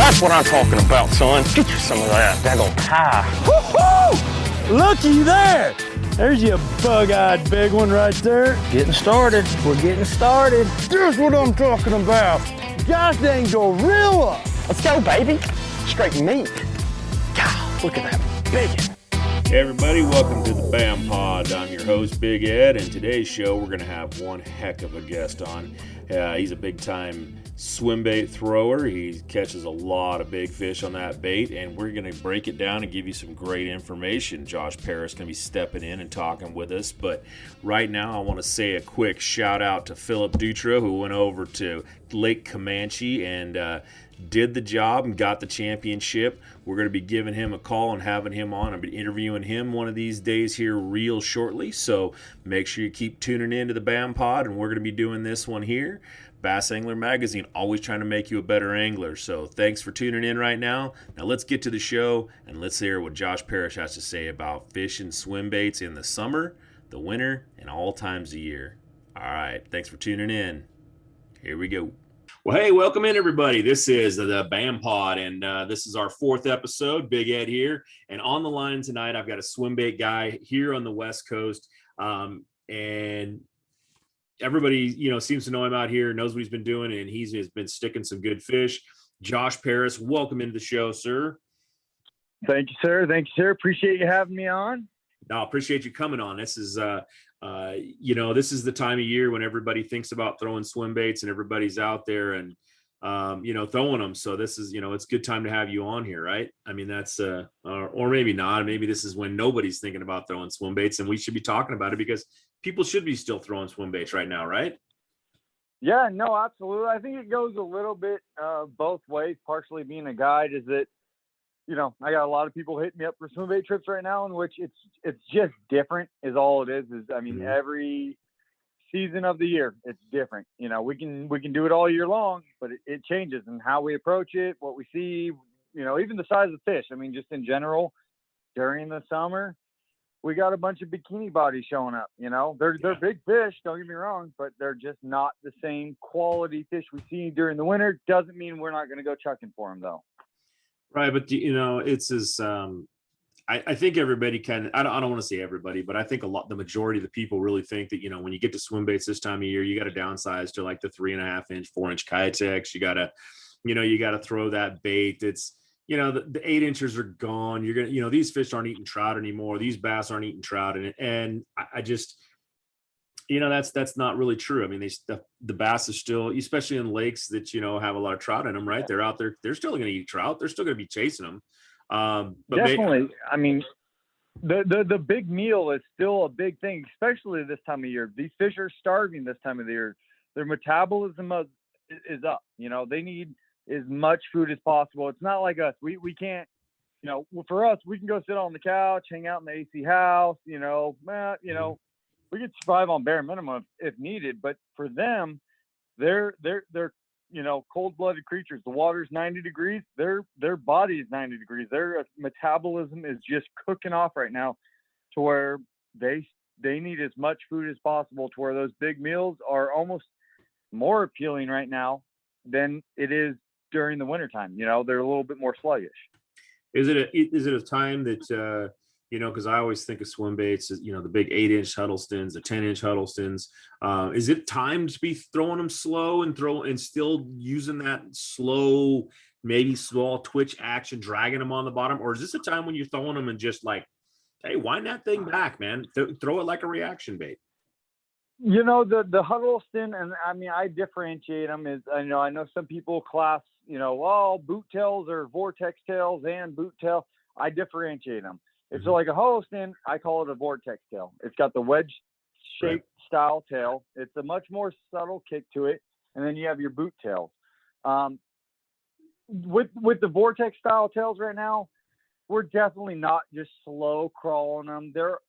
That's what I'm talking about, son. Get you some of that daggone pie. Woo-hoo! Looky there. There's your bug-eyed big one right there. Getting started. We're getting started. Here's what I'm talking about. Gosh dang gorilla. Let's go, baby. Straight meat. God, look at that big one. Hey everybody, welcome to the BAM Pod. I'm your host, Big Ed, and today's show we're going to have one heck of a guest on. He's a big-time swimbait thrower. He catches a lot of big fish on that bait, and we're going to break it down and give you some great information. Josh Parris going to be stepping in and talking with us, but right now I want to say a quick shout-out to Philip Dutra, who went over to Lake Comanche and did the job and got the championship. We're going to be giving him a call and having him on. I'll be interviewing him one of these days here real shortly, so make sure you keep tuning in to the BAM Pod, and we're going to be doing this one here. Bass Angler Magazine, always trying to make you a better angler. So thanks for tuning in right now. Now let's get to the show, and let's hear what Josh Parris has to say about fishing swim baits in the summer, the winter, and all times of year. All right, thanks for tuning in. Here we go. Well, hey, welcome in, everybody. This is the BAM Pod, and this is our fourth episode. Big Ed here. And on the line tonight, I've got a swim bait guy here on the West Coast. And everybody, seems to know him out here, knows what he's been doing, and he's been sticking some good fish. Josh Parris, welcome into the show, sir. Thank you, sir. Appreciate you having me on. No, appreciate you coming on. This is this is the time of year when everybody thinks about throwing swim baits and everybody's out there and, throwing them. So this is, it's a good time to have you on here, right? I mean, that's, or maybe not. Maybe this is when nobody's thinking about throwing swim baits, and we should be talking about it because people should be still throwing swim baits right now, right? Yeah, no, absolutely. I think it goes a little bit both ways. Partially being a guide is that, I got a lot of people hitting me up for swim bait trips right now, in which it's just different is all it is. Every season of the year, it's different. We can do it all year long, but it changes in how we approach it, what we see, even the size of fish. I mean, just in general, during the summer, we got a bunch of bikini bodies showing up. They're big fish, don't get me wrong, but they're just not the same quality fish we see during the winter. Doesn't mean we're not going to go chucking for them though. Right. But, it's as I think everybody I don't want to say everybody, but I think the majority of the people really think that, when you get to swim baits this time of year, you got to downsize to like the 3.5 inch, 4 inch Kitex. You got to throw that bait. It's, the 8 inches are gone. You're going to, these fish aren't eating trout anymore. These bass aren't eating trout. And I just, that's not really true. I mean, the bass is still, especially in lakes that, have a lot of trout in them, right? They're out there. They're still going to eat trout. They're still going to be chasing them. But definitely. I mean, the big meal is still a big thing, especially this time of year. These fish are starving this time of the year. Their metabolism is up. They need as much food as possible. It's not like us. We can't, for us, we can go sit on the couch, hang out in the AC house, we could survive on bare minimum if needed, but for them, they're cold-blooded creatures. The water's 90 degrees. Their body is 90 degrees. Their metabolism is just cooking off right now, to where they need as much food as possible, to where those big meals are almost more appealing right now than it is during the wintertime. They're a little bit more sluggish. Is it a time that because I always think of swim baits as, the big 8 inch Huddlestons, the 10 inch Huddlestons. Is it time to be throwing them slow and still using that slow, maybe small twitch action, dragging them on the bottom? Or is this a time when you're throwing them and just like, hey, wind that thing back, man? Throw it like a reaction bait. The Huddleston, and I mean, I differentiate them is, I know some people class, boot tails or vortex tails and boot tail. I differentiate them. It's like a Huddleston, I call it a vortex tail. It's got the wedge-shaped style tail. It's a much more subtle kick to it, and then you have your boot tails. With the vortex style tails right now, we're definitely not just slow crawling them. They're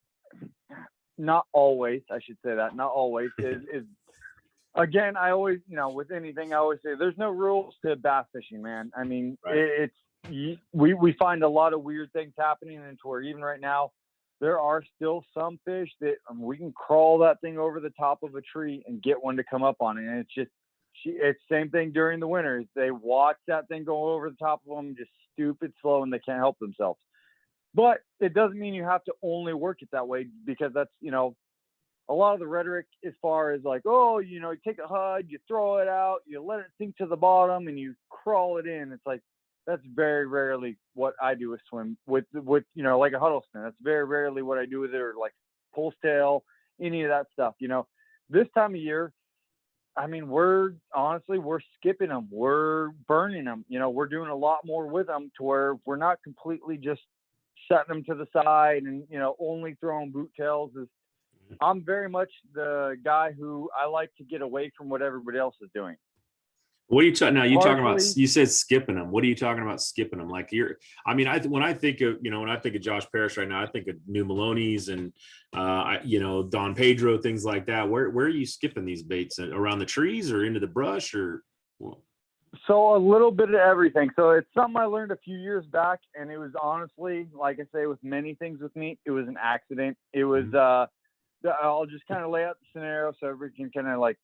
not always, I should say that, not always. is Again, I always, with anything, I always say there's no rules to bass fishing, man. I mean, right. We find a lot of weird things happening, and to where even right now there are still some fish that we can crawl that thing over the top of a tree and get one to come up on it, and it's just It's same thing during the winters. They watch that thing go over the top of them, just stupid slow, and they can't help themselves. But it doesn't mean you have to only work it that way, because that's, a lot of the rhetoric as far as like, oh, you take a HUD, you throw it out, you let it sink to the bottom, and you crawl it in. It's like, that's very rarely what I do with like a huddle spin. That's very rarely what I do with it, or like pulse tail, any of that stuff. This time of year, I mean, we're skipping them, we're burning them. We're doing a lot more with them, to where we're not completely just setting them to the side and only throwing boot tails. I'm very much the guy who I like to get away from what everybody else is doing. What are you talking now? You talking about? You said skipping them. What are you talking about skipping them? Like when I think of Josh Parris right now, I think of New Maloney's and Don Pedro, things like that. Where are you skipping these baits? Around the trees or into the brush or? Well? So a little bit of everything. So it's something I learned a few years back, and it was honestly, like I say, with many things with me, it was an accident. It was I'll just kind of lay out the scenario so everybody can kind of like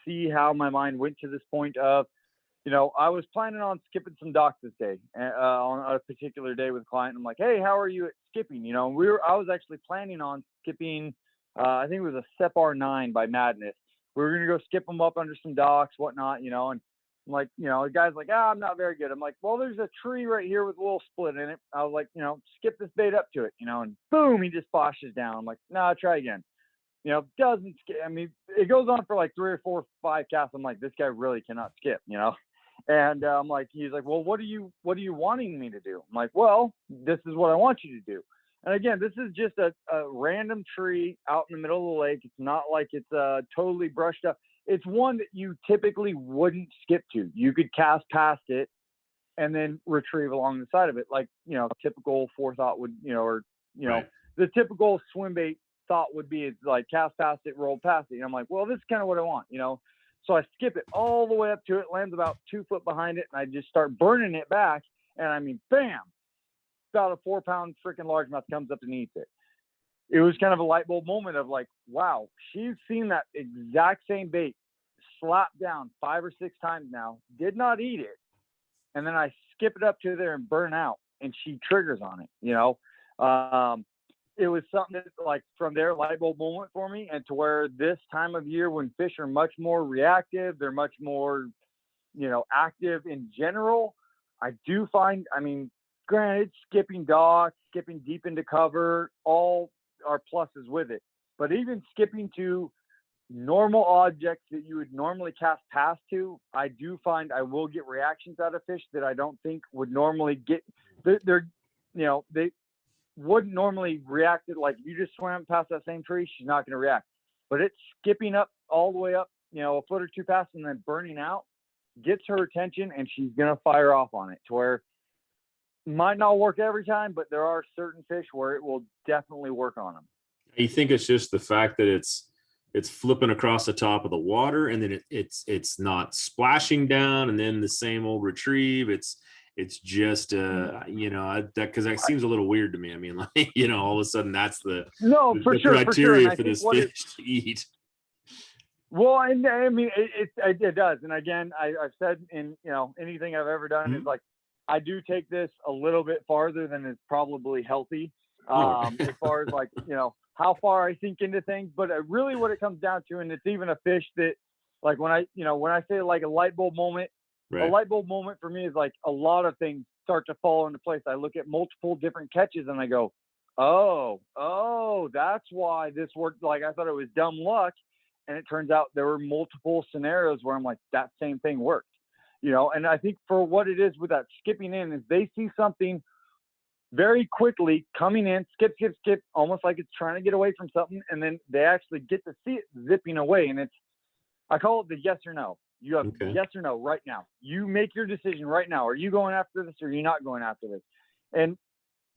see how my mind went to this point of, I was planning on skipping some docks this day, on a particular day with a client. I'm like, hey, how are you at skipping? I was actually planning on skipping, I think it was a Separ 9 by Madness. We were going to go skip them up under some docks, whatnot, and I'm like, the guy's like, I'm not very good. I'm like, well, there's a tree right here with a little split in it. I was like, skip this bait up to it, and boom, he just boshes down. I'm like, no, try again. Doesn't skip. I mean, it goes on for like 3 or 4 or 5 casts. I'm like, this guy really cannot skip, and I'm like, he's like, well, what are you wanting me to do? I'm like, well, this is what I want you to do. And again, this is just a random tree out in the middle of the lake. It's not like it's totally brushed up. It's one that you typically wouldn't skip to. You could cast past it and then retrieve along the side of it, like, typical forethought would, Right. The typical swim bait thought would be, it's like cast past it, roll past it. And I'm like, well, this is kind of what I want, So I skip it all the way up to it, lands about 2 foot behind it, and I just start burning it back. And I mean, bam, about a 4-pound freaking largemouth comes up and eats it. It was kind of a light bulb moment of like, wow, she's seen that exact same bait slapped down 5 or 6 times now, did not eat it. And then I skip it up to there and burn out, and she triggers on it, It was something that, like, from there, light bulb moment for me, and to where this time of year when fish are much more reactive, they're much more, active in general. I do find, I mean, granted, skipping docks, skipping deep into cover, all are pluses with it. But even skipping to normal objects that you would normally cast past to, I do find I will get reactions out of fish that I don't think would normally get. They wouldn't normally react it. Like, if you just swam past that same tree, she's not going to react. But it's skipping up all the way up, a foot or 2 past, and then burning out, gets her attention, and she's going to fire off on it, to where it might not work every time, but there are certain fish where it will definitely work on them. You think it's just the fact that it's flipping across the top of the water, and then it's not splashing down, and then the same old retrieve. It's just because that seems a little weird to me. I mean, like, all of a sudden that's the criteria for this fish to eat. Well, and I mean, it does. And again, I've said in anything I've ever done is like, I do take this a little bit farther than is probably healthy, as far as like, how far I think into things. But really what it comes down to, and it's even a fish that, like, when I say like a light bulb moment, right. A light bulb moment for me is like a lot of things start to fall into place. I look at multiple different catches and I go, oh, that's why this worked. Like, I thought it was dumb luck. And it turns out there were multiple scenarios where I'm like, that same thing worked. And I think for what it is with that skipping in is they see something very quickly coming in, skip, almost like it's trying to get away from something. And then they actually get to see it zipping away. And I call it the yes or no. You have yes or no right now. You make your decision right now. Are you going after this or are you not going after this? And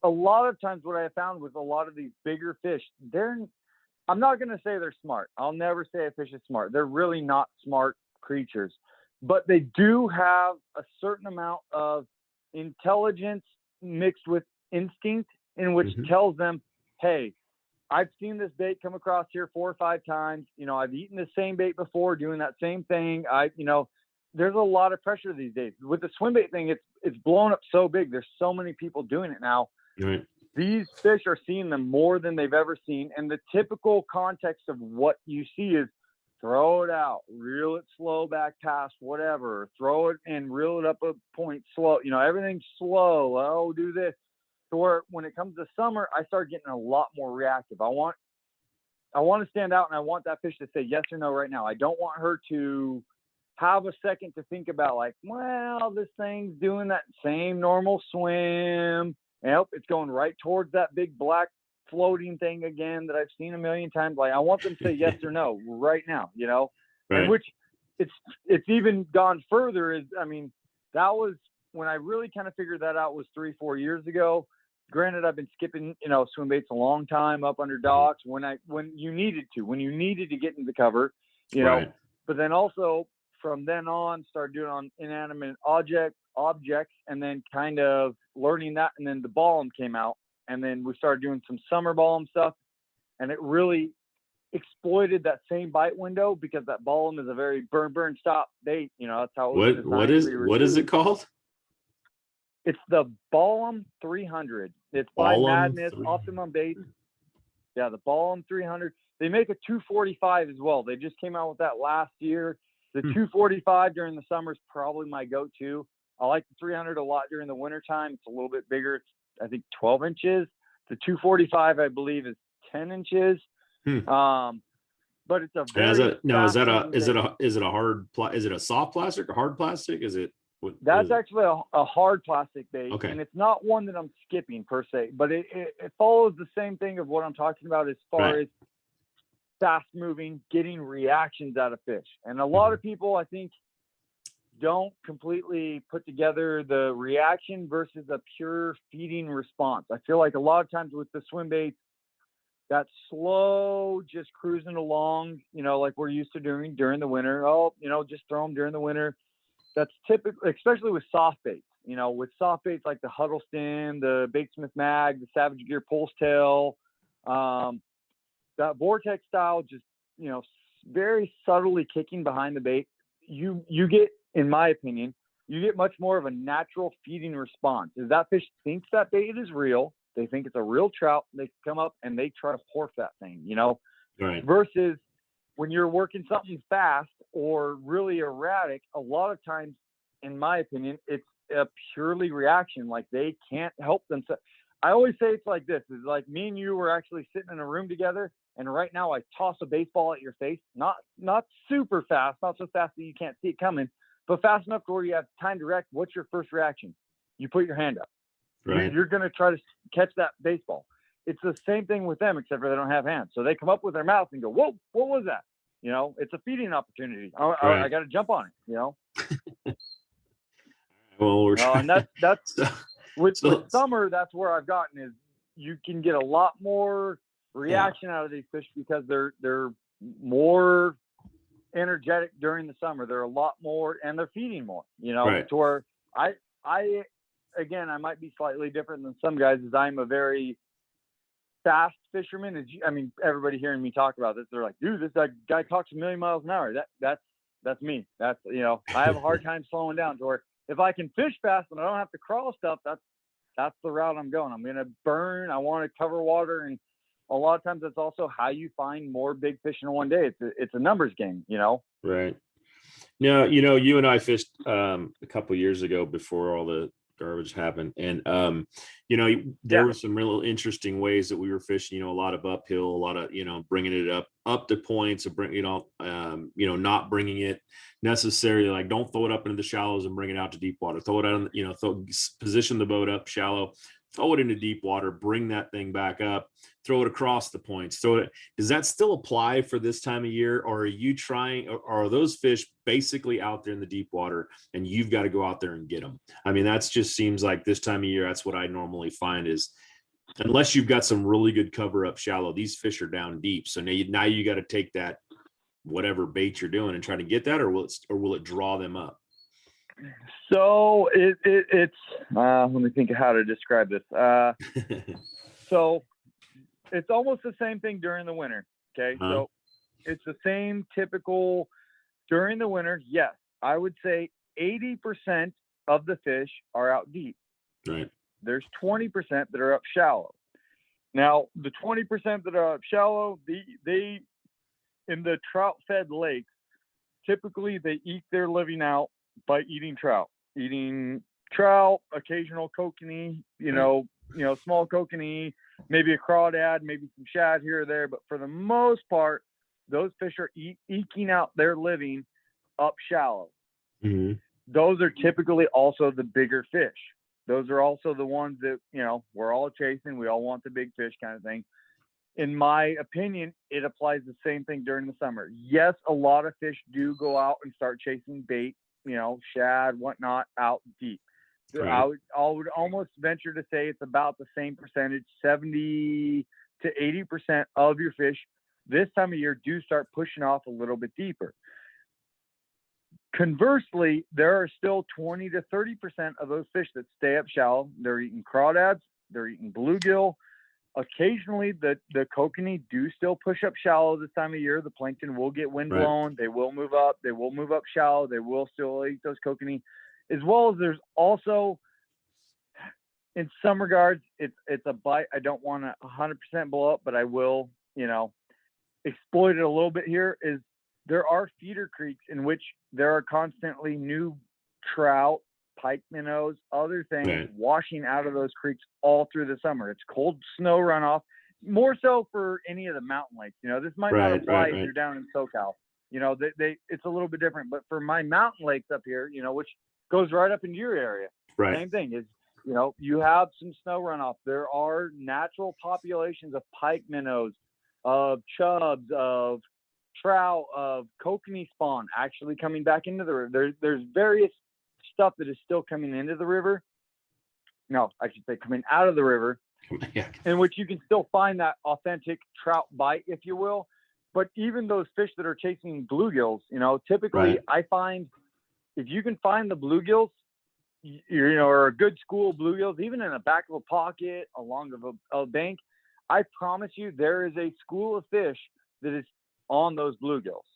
a lot of times what I found with a lot of these bigger fish, I'm not going to say they're smart. I'll never say a fish is smart. They're really not smart creatures. But they do have a certain amount of intelligence mixed with instinct, in which tells them, hey, I've seen this bait come across here 4 or 5 times. I've eaten the same bait before doing that same thing. there's a lot of pressure these days with the swim bait thing. It's blown up so big. There's so many people doing it now. Right. These fish are seeing them more than they've ever seen. And the typical context of what you see is throw it out, reel it slow back past whatever, throw it and reel it up a point slow. You know, everything's slow. Oh, do this. So where when it comes to summer, I start getting a lot more reactive. I want to stand out, and I want that fish to say yes or no right now. I don't want her to have a second to think about, like, well, this thing's doing that same normal swim. Yep, it's going right towards that big black floating thing again that I've seen a million times. Like, I want them to say yes or no right now, you know. Right. And which it's even gone further. Is, I mean, that was when I really kind of figured that out was 3-4 years ago. Granted, I've been skipping, you know, swim baits a long time up under docks when you needed to get into the cover, you know. Right. But then also from then on, started doing on inanimate objects, and then kind of learning that. And then the Ballum came out, and then we started doing some summer Ballum stuff, and it really exploited that same bite window because that Ballum is a very burn stop bait. You know, that's how it was designed. What is it called? It's the Ballum 300. It's by Ballum Madness 300. Optimum Baits. Yeah, the Ballum 300. They make a 245 as well. They just came out with that last year. The 245 during the summer is probably my go-to. I like the 300 a lot during the wintertime. It's a little bit bigger. It's, I think, 12 inches. The 245, I believe, is 10 inches. But it's a very is it a soft plastic or hard plastic? That's actually a hard plastic bait. Okay. And it's not one that I'm skipping per se, but it follows the same thing of what I'm talking about as far as fast moving, getting reactions out of fish. And a lot of people, I think, don't completely put together the reaction versus a pure feeding response. I feel like a lot of times with the swim baits, that slow, just cruising along, you know, like we're used to doing during the winter. Oh, you know, just throw them during the winter. That's typical, especially with soft baits. You know, with soft baits like the Huddleston, the Batesmith Mag, the Savage Gear Pulse Tail, that Vortex style, just, you know, very subtly kicking behind the bait. You get, in my opinion, you get much more of a natural feeding response. If that fish thinks that bait is real, they think it's a real trout, they come up and they try to pork that thing, you know, right. Versus when you're working something fast or really erratic, a lot of times, in my opinion, it's a purely reaction. Like, they can't help themselves. I always say it's like this. It's like me and you were actually sitting in a room together, and right now I toss a baseball at your face. Not super fast, not so fast that you can't see it coming, but fast enough to where you have time to react. What's your first reaction? You put your hand up. Right. You're going to try to catch that baseball. It's the same thing with them, except for they don't have hands. So they come up with their mouth and go, whoa, what was that? You know, it's a feeding opportunity. I got to jump on it, you know? Well, we're and that's with summer, that's where I've gotten is you can get a lot more reaction out of these fish because they're more energetic during the summer. They're a lot more, and they're feeding more, you know, right. to where again, I might be slightly different than some guys as I'm a very fast fisherman. I mean, everybody hearing me talk about this, they're like, dude, this guy talks a million miles an hour. That's me. That's, you know, I have a hard time slowing down to where if I can fish fast and I don't have to crawl stuff, that's the route I'm going. I'm going to burn. I want to cover water. And a lot of times that's also how you find more big fish in one day. It's a numbers game, you know? Right. Now, you know, you and I fished a couple of years ago before all the garbage happened, and you know, there were some real interesting ways that we were fishing, you know, a lot of uphill, a lot of, you know, bringing it up to points of bring, you know, not bringing it necessarily, like, don't throw it up into the shallows and bring it out to deep water. Throw it out, you know, position the boat up shallow, throw it into deep water, bring that thing back up, throw it across the points. Does that still apply for this time of year, or are you trying, or are those fish basically out there in the deep water and you've got to go out there and get them? I mean, that's just seems like this time of year, that's what I normally find is, unless you've got some really good cover up shallow, these fish are down deep. So now you got to take that, whatever bait you're doing, and try to get that, or will it draw them up? So it's let me think of how to describe this. So it's almost the same thing during the winter. Okay. So it's the same typical during the winter. Yes. I would say 80% of the fish are out deep. Right. There's 20% that are up shallow. Now, the 20% that are up shallow, they in the trout-fed lakes, typically they eat their living out by eating trout, occasional kokanee, small kokanee, maybe a crawdad, maybe some shad here or there. But for the most part, those fish are eking out their living up shallow. Mm-hmm. Those are typically also the bigger fish. Those are also the ones that, we're all chasing. We all want the big fish kind of thing. In my opinion, it applies the same thing during the summer. Yes, a lot of fish do go out and start chasing bait, shad, whatnot, out deep. Right. I would almost venture to say it's about the same percentage, 70 to 80% of your fish this time of year do start pushing off a little bit deeper. Conversely, there are still 20 to 30% of those fish that stay up shallow. They're eating crawdads, they're eating bluegill. Occasionally, the kokanee do still push up shallow this time of year. The plankton will get wind blown. Right. They will move up. They will move up shallow. They will still eat those kokanee. As well as there's also, in some regards, it's a bite. I don't want to 100% blow up, but I will, exploit it a little bit here. Is there are feeder creeks in which there are constantly new trout, pike minnows, other things washing out of those creeks all through the summer. It's cold snow runoff, more so for any of the mountain lakes. This might not apply if you're down in SoCal. It's a little bit different. But for my mountain lakes up here, which goes right up into your area, same thing is, you have some snow runoff. There are natural populations of pike minnows, of chubs, of trout, of kokanee spawn actually coming back into the river. There's various stuff that is still coming into the river. No, I should say coming out of the river, in which you can still find that authentic trout bite, if you will. But even those fish that are chasing bluegills, typically I find if you can find the bluegills, or a good school of bluegills, even in the back of a pocket along a bank, I promise you there is a school of fish that is on those bluegills.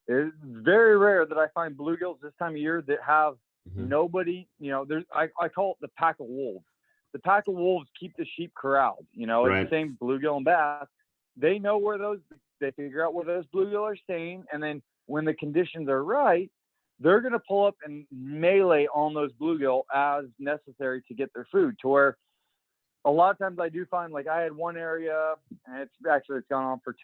It's very rare that I find bluegills this time of year that have nobody, I call it the pack of wolves. The pack of wolves keep the sheep corralled, it's the same bluegill and bass. They know they figure out where those bluegill are staying. And then when the conditions are right, they're going to pull up and melee on those bluegill as necessary to get their food, to where a lot of times I do find, like I had one area, and it's gone on for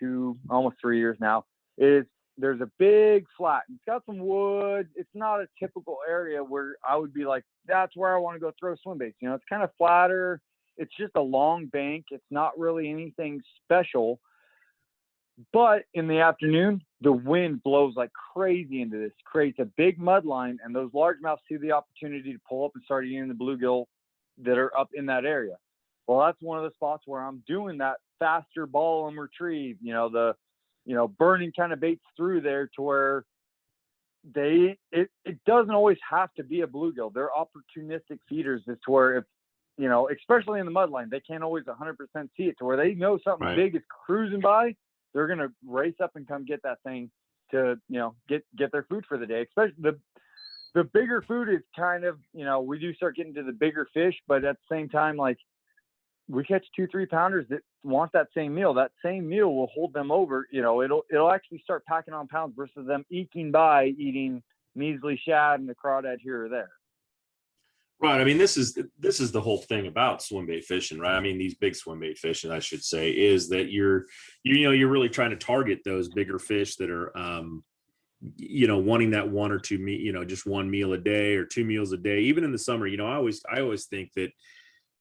almost 3 years now, there's a big flat. It's got some wood. It's not a typical area where I would be like, that's where I want to go throw swim baits. It's kind of flatter. It's just a long bank. It's not really anything special. But in the afternoon, the wind blows like crazy into this, creates a big mud line, and those largemouths see the opportunity to pull up and start eating the bluegill that are up in that area. Well, that's one of the spots where I'm doing that faster ball and retrieve, burning kind of baits through there, to where it doesn't always have to be a bluegill. They're opportunistic feeders, as to where if, especially in the mud line, they can't always 100% see it, to where they know something big is cruising by. They're going to race up and come get that thing to, get their food for the day. Especially the bigger food is kind of, we do start getting to the bigger fish, but at the same time, like we catch 2-3 pounders that want that same meal. That same meal will hold them over. It'll actually start packing on pounds versus them eking by eating measly shad and the crawdad here or there. Right. I mean, this is the whole thing about swimbait fishing, right? I mean, these big swimbait fishing, I should say, is that you're really trying to target those bigger fish that are, wanting that one or two just one meal a day or 2 meals a day. Even in the summer, I always think that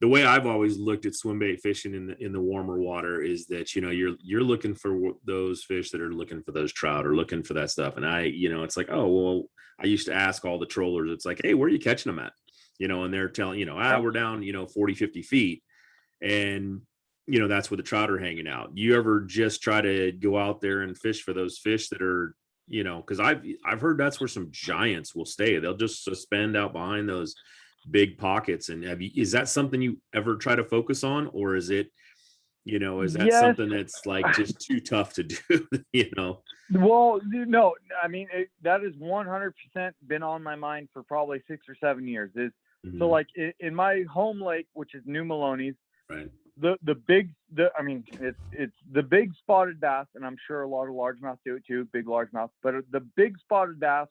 the way I've always looked at swimbait fishing in the warmer water is that, you're looking for those fish that are looking for those trout or looking for that stuff. And it's like, oh, well, I used to ask all the trollers, it's like, hey, where are you catching them at? And they're telling, we're down, 40, 50 feet. And, that's where the trout are hanging out. You ever just try to go out there and fish for those fish that are, because I've heard that's where some giants will stay. They'll just suspend out behind those big pockets. And is that something you ever try to focus on, or is it, Is that Yes. something that's like just too tough to do? Well, no, I mean, that is 100% been on my mind for probably 6 or 7 years. So like in my home lake, which is New Maloney's, right. It's the big spotted bass, and I'm sure a lot of largemouth do it too, big largemouth. But the big spotted bass,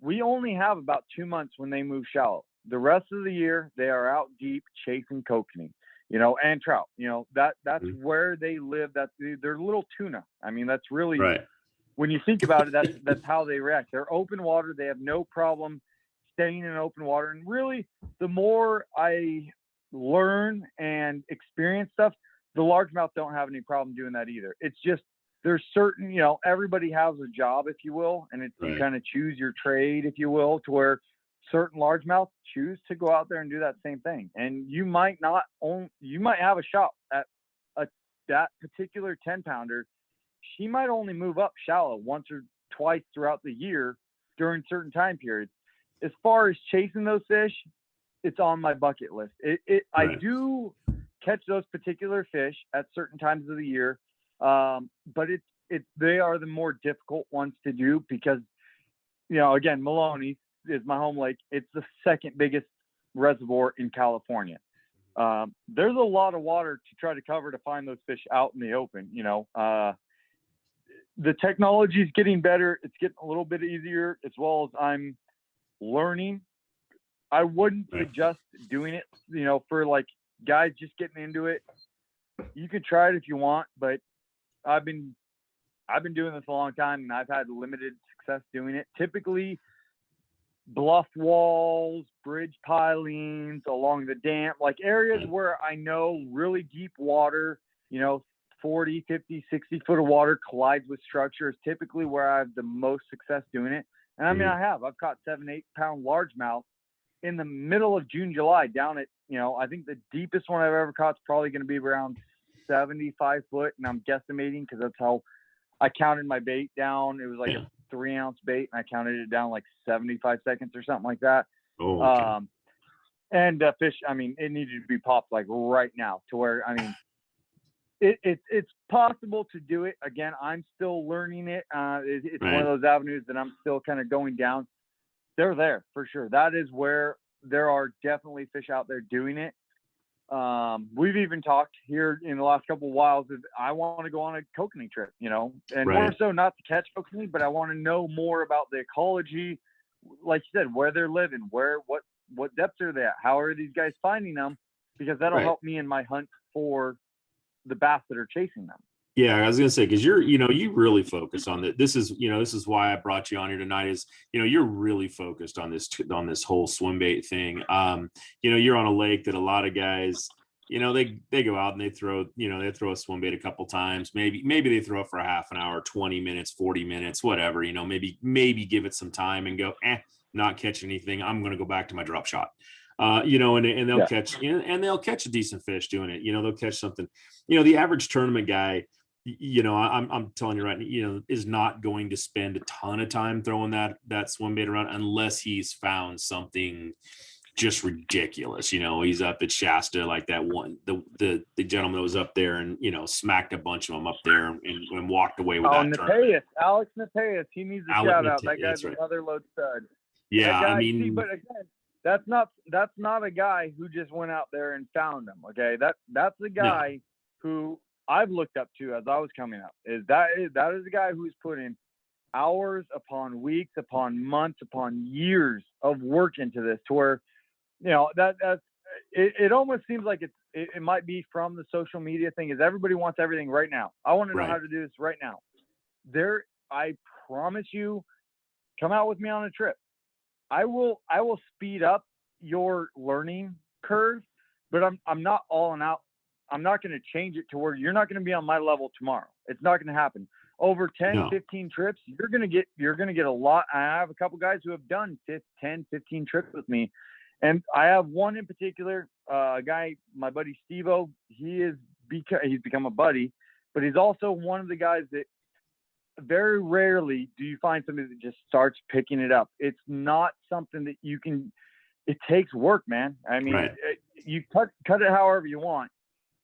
we only have about 2 months when they move shallow. The rest of the year, they are out deep chasing kokanee, and trout. That's where they live. They're little tuna. I mean, that's really right. When you think about it, that's how they react. They're open water. They have no problem staying in open water. And really, the more I learn and experience stuff, the largemouth don't have any problem doing that either. It's just there's certain, everybody has a job, if you will, and you kind of choose your trade, if you will, to where certain largemouth choose to go out there and do that same thing. And you might have a shot at that particular 10-pounder. She might only move up shallow once or twice throughout the year during certain time periods. As far as chasing those fish, it's on my bucket list. I do catch those particular fish at certain times of the year, but they are the more difficult ones to do because, again, Maloney is my home lake. It's the second biggest reservoir in California. There's a lot of water to try to cover to find those fish out in the open. The technology is getting better. It's getting a little bit easier, as well as I'm learning. I wouldn't suggest doing it, for like guys just getting into it. You can try it if you want, but I've been doing this a long time and I've had limited success doing it. Typically bluff walls, bridge pilings along the dam, like areas where I know really deep water, 40, 50, 60 foot of water collides with structure is typically where I have the most success doing it. And I mean, I've caught 7-8 pound largemouth in the middle of June, July down at, I think the deepest one I've ever caught is probably going to be around 75 foot. And I'm guesstimating because that's how I counted my bait down. It was like a 3-ounce bait and I counted it down like 75 seconds or something like that. Oh, okay. And fish, I mean, it needed to be popped like right now to where, I mean, it's possible to do it. Again, I'm still learning it. It's one of those avenues that I'm still kind of going down. They're there for sure. That is where there are definitely fish out there doing it. We've even talked here in the last couple of whiles that I want to go on a kokanee trip, and more so not to catch kokanee, but I want to know more about the ecology, like you said, where they're living, what depths are they at, how are these guys finding them, because that'll help me in my hunt for the bass that are chasing them. Yeah, I was gonna say, because you really focus on that. This is why I brought you on here tonight. Is you're really focused on this whole swim bait thing. You're on a lake that a lot of guys, they go out and they throw a swim bait a couple times. Maybe they throw it for a half an hour, 20 minutes, 40 minutes, whatever. Maybe give it some time and go, not catch anything. I'm gonna go back to my drop shot. And they'll catch, and they'll catch a decent fish doing it. They'll catch something. The average tournament guy, I'm telling you right now, is not going to spend a ton of time throwing that swim bait around unless he's found something just ridiculous. He's up at Shasta, like that one, the gentleman that was up there and, smacked a bunch of them up there and walked away with that tournament. Alex Nepeus, he needs a shout out. That guy's a Mother Lode stud. Yeah, guy, I mean, see, but again, that's not a guy who just went out there and found them. Okay, that's the guy who I've looked up to as I was coming up. That is a guy who's put in hours upon weeks upon months upon years of work into this, to where it almost seems like it might be from the social media thing. Is everybody wants everything right now? I want to know how to do this right now. I promise you, come out with me on a trip. I will speed up your learning curve, but I'm not all and out. I'm not going to change it to where you're not going to be on my level tomorrow. It's not going to happen. Over 10, 15 trips, you're going to get a lot. I have a couple guys who have done 10, 15 trips with me. And I have one in particular, a guy, my buddy Steve-O, he's become a buddy, but he's also one of the guys that very rarely do you find somebody that just starts picking it up. It's not something that you can, it takes work, man. I mean, you cut it however you want.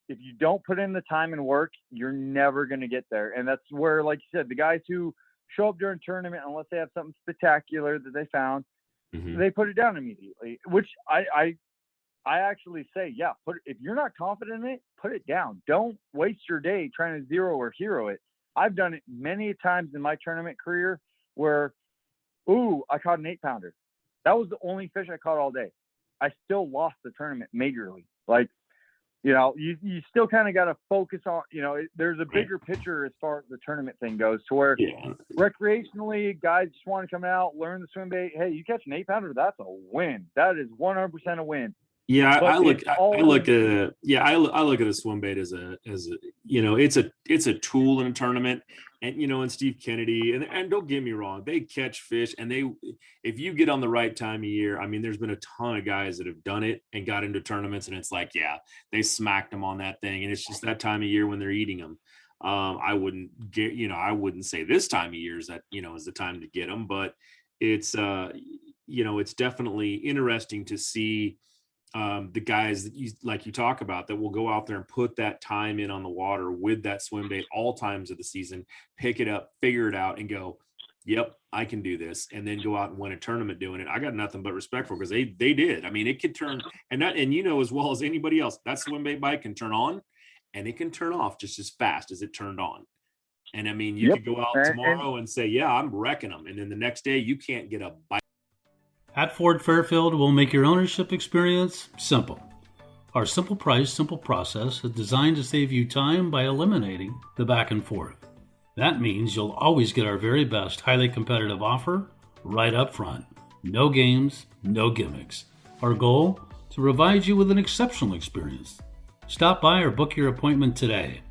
if you don't put in the time and work, you're never going to get there. And that's where, like you said, the guys who show up during tournament, unless they have something spectacular that they found, they put it down immediately, which I actually say, yeah, if you're not confident in it, put it down. Don't waste your day trying to zero or hero it. I've done it many times in my tournament career where, I caught an 8-pounder. That was the only fish I caught all day. I still lost the tournament majorly. Like, you still kind of got to focus on, there's a bigger picture as far as the tournament thing goes, to where recreationally guys just want to come out, learn the swim bait. Hey, you catch an 8-pounder, that's a win. That is 100% a win. Yeah, I look at a swim bait as a it's a tool in a tournament. And and Steve Kennedy, and don't get me wrong, they catch fish, and if you get on the right time of year, I mean, there's been a ton of guys that have done it and got into tournaments, and it's like, yeah, they smacked them on that thing, and it's just that time of year when they're eating them. I wouldn't say this time of year is the time to get them, but it's it's definitely interesting to see the guys that you talk about that will go out there and put that time in on the water with that swim bait all times of the season, pick it up, figure it out, and go, yep, I can do this, and then go out and win a tournament doing it. I got nothing but respect for, because they did. I mean, it could turn, and as well as anybody else, that swim bait bite can turn on and it can turn off just as fast as it turned on. And I mean, you could go out tomorrow and say, yeah, I'm wrecking them, and then the next day you can't get a bite. At Ford Fairfield, we'll make your ownership experience simple. Our simple price, simple process is designed to save you time by eliminating the back and forth. That means you'll always get our very best highly competitive offer right up front. No games, no gimmicks. Our goal, to provide you with an exceptional experience. Stop by or book your appointment today.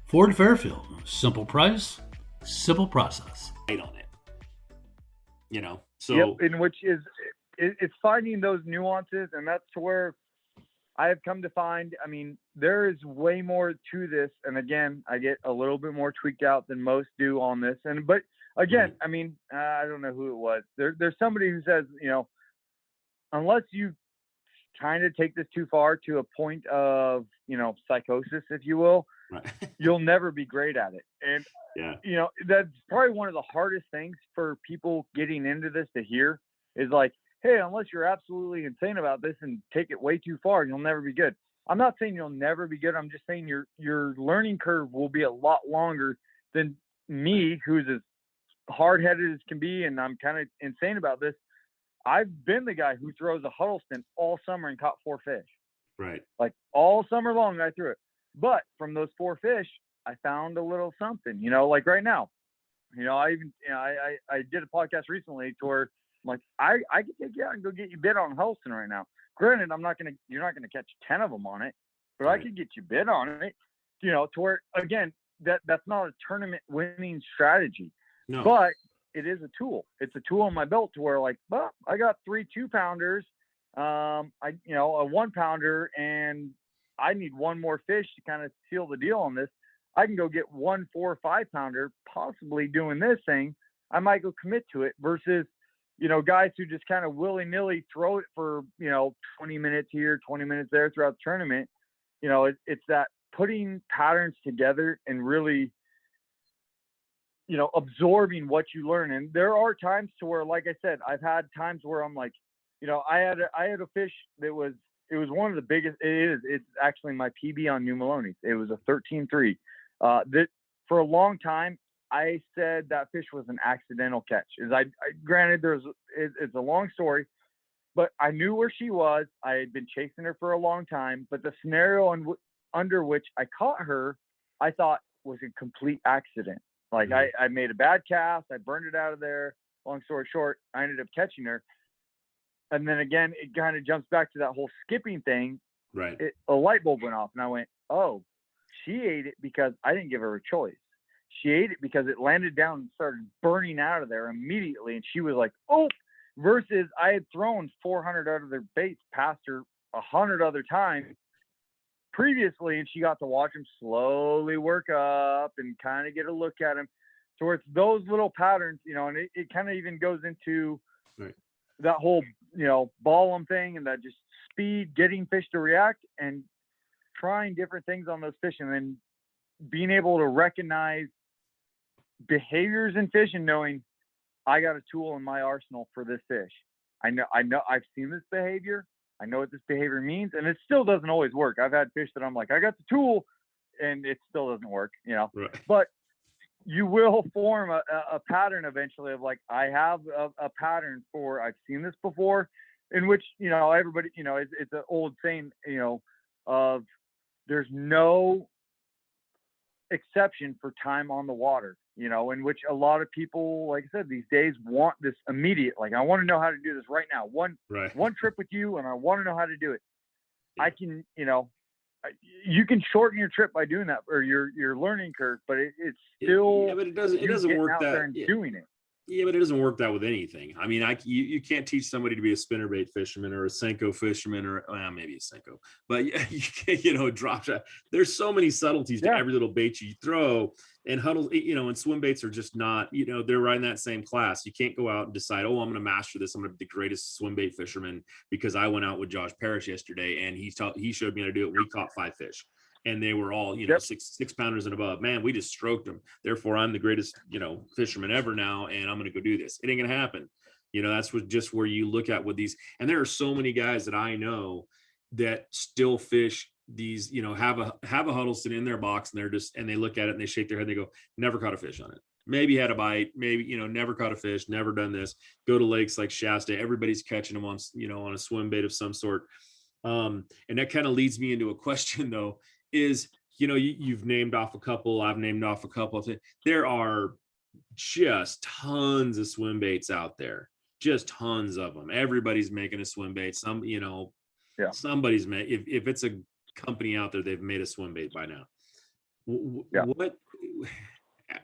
Ford Fairfield, simple price, simple process. On it. So in which it's finding those nuances, and that's to where I have come to find, I mean, there is way more to this. And again, I get a little bit more tweaked out than most do on this. But again, I mean, I don't know who it was. There's somebody who says, unless you kind of take this too far to a point of, psychosis, if you will, you'll never be great at it. And, that's probably one of the hardest things for people getting into this to hear is like, hey, unless you're absolutely insane about this and take it way too far, you'll never be good. I'm not saying you'll never be good. I'm just saying your learning curve will be a lot longer than me, who's as hard-headed as can be, and I'm kind of insane about this. I've been the guy who throws a Huddleston all summer and caught 4 fish. Right. Like all summer long, I threw it. But from those 4 fish, I found a little something, like right now. I did a podcast recently to where I'm like, I can take you out and go get you bit on Huddleston right now. Granted, you're not gonna catch 10 of them on it, but right. I could get you bit on it, to where, again, that's not a tournament winning strategy. No. But it is a tool. It's a tool on my belt to where, like, well, I got 3 2-pounders, a 1-pounder, and I need one more fish to kind of seal the deal on this. I can go get 1 4 or 5-pounder, possibly doing this thing. I might go commit to it versus, guys who just kind of willy-nilly throw it for, 20 minutes here, 20 minutes there throughout the tournament. It's that putting patterns together and really, absorbing what you learn. And there are times to where, like I said, I've had times where I'm like, I had a fish that it was one of the biggest. It's actually my PB on New Maloney's. It was a 13.3. That for a long time, I said that fish was an accidental catch. Granted, it's a long story, but I knew where she was. I had been chasing her for a long time, but the scenario under which I caught her, I thought was a complete accident. Like I made a bad cast. I burned it out of there. Long story short, I ended up catching her. And then again, it kind of jumps back to that whole skipping thing. Right. A light bulb went off and I went, oh, she ate it because I didn't give her a choice. She ate it because it landed down and started burning out of there immediately. And she was like, oh, versus I had thrown 400 other baits past her 100 other times previously. And she got to watch them slowly work up and kind of get a look at them. So it's those little patterns, and it kind of even goes into that whole, ball 'em thing and that just speed, getting fish to react. And trying different things on those fish and then being able to recognize behaviors in fish and knowing I got a tool in my arsenal for this fish. I know I've seen this behavior. I know what this behavior means, and it still doesn't always work. I've had fish that I'm like, I got the tool, and it still doesn't work, Right. But you will form a pattern eventually of like, I have a pattern for, I've seen this before, in which, everybody, it's an old saying, of there's no exception for time on the water, in which a lot of people, like I said, these days want this immediate, like, I want to know how to do this right now. One trip with you, and I want to know how to do it. Yeah. I can, you can shorten your trip by doing that, or your learning curve, but it's still, but it doesn't work that and doing it. Yeah, but it doesn't work that with anything. I mean, you can't teach somebody to be a spinnerbait fisherman or a Senko fisherman, or maybe a Senko, but you can't, drop shot. There's so many subtleties to every little bait you throw, and huddles, and swim baits are just not, they're right in that same class. You can't go out and decide, oh, I'm going to master this. I'm going to be the greatest swim bait fisherman because I went out with Josh Parris yesterday and he showed me how to do it. We caught 5 fish. And they were all, 6 pounders and above. Man, we just stroked them. Therefore, I'm the greatest, fisherman ever now, and I'm going to go do this. It ain't going to happen. That's just where you look at with these. And there are so many guys that I know that still fish these, have a Huddleston in their box, and they look at it and they shake their head. And they go, never caught a fish on it. Maybe had a bite. Maybe, never caught a fish. Never done this. Go to lakes like Shasta. Everybody's catching them on, on a swim bait of some sort. And that kind of leads me into a question, though. Is, you've named off a couple, I've named off a couple. There are just tons of swim baits out there, just tons of them. Everybody's making a swim bait. Somebody's made, if it's a company out there, they've made a swim bait by now.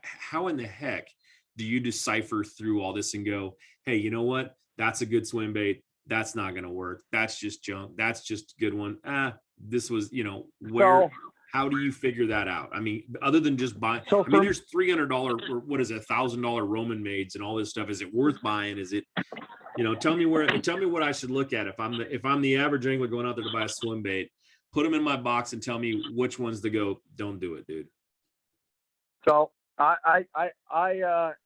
How in the heck do you decipher through all this and go, hey, you know what? That's a good swim bait. That's not going to work. That's just junk. That's just a good one. This was, how do you figure that out? I mean, other than just buying, there's $300 or what is it, $1,000 Roman maids and all this stuff. Is it worth buying? Is it, tell me what I should look at. If I'm the average angler going out there to buy a swim bait, put them in my box and tell me which ones to go. Don't do it, dude. So I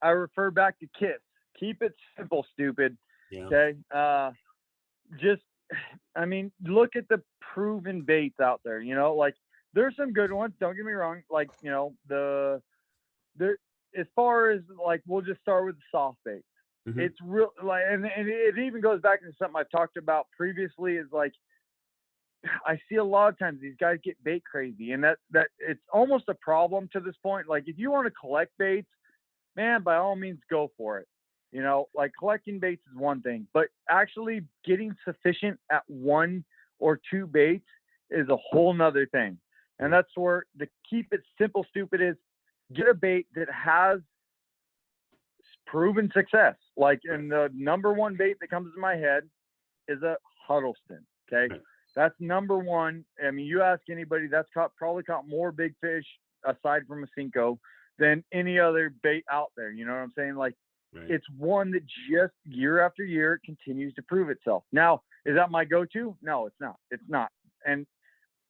refer back to KISS. Keep it simple, stupid. Yeah. Okay. Look at the proven baits out there, like there's some good ones. Don't get me wrong. Like, as far as like, we'll just start with the soft bait. Mm-hmm. It's real, like, and it even goes back into something I've talked about previously, is like, I see a lot of times these guys get bait crazy, and that it's almost a problem to this point. Like, if you want to collect baits, man, by all means go for it. Like, collecting baits is one thing, but actually getting sufficient at 1 or 2 baits is a whole nother thing. And that's where the keep it simple, stupid is get a bait that has proven success. Like, and the number one bait that comes to my head is a Huddleston. Okay. That's number one. I mean, you ask anybody, that's probably caught more big fish aside from a Senko than any other bait out there. You know what I'm saying? Like, right. It's one that just year after year continues to prove itself. Now, is that my go-to? No, it's not. It's not. And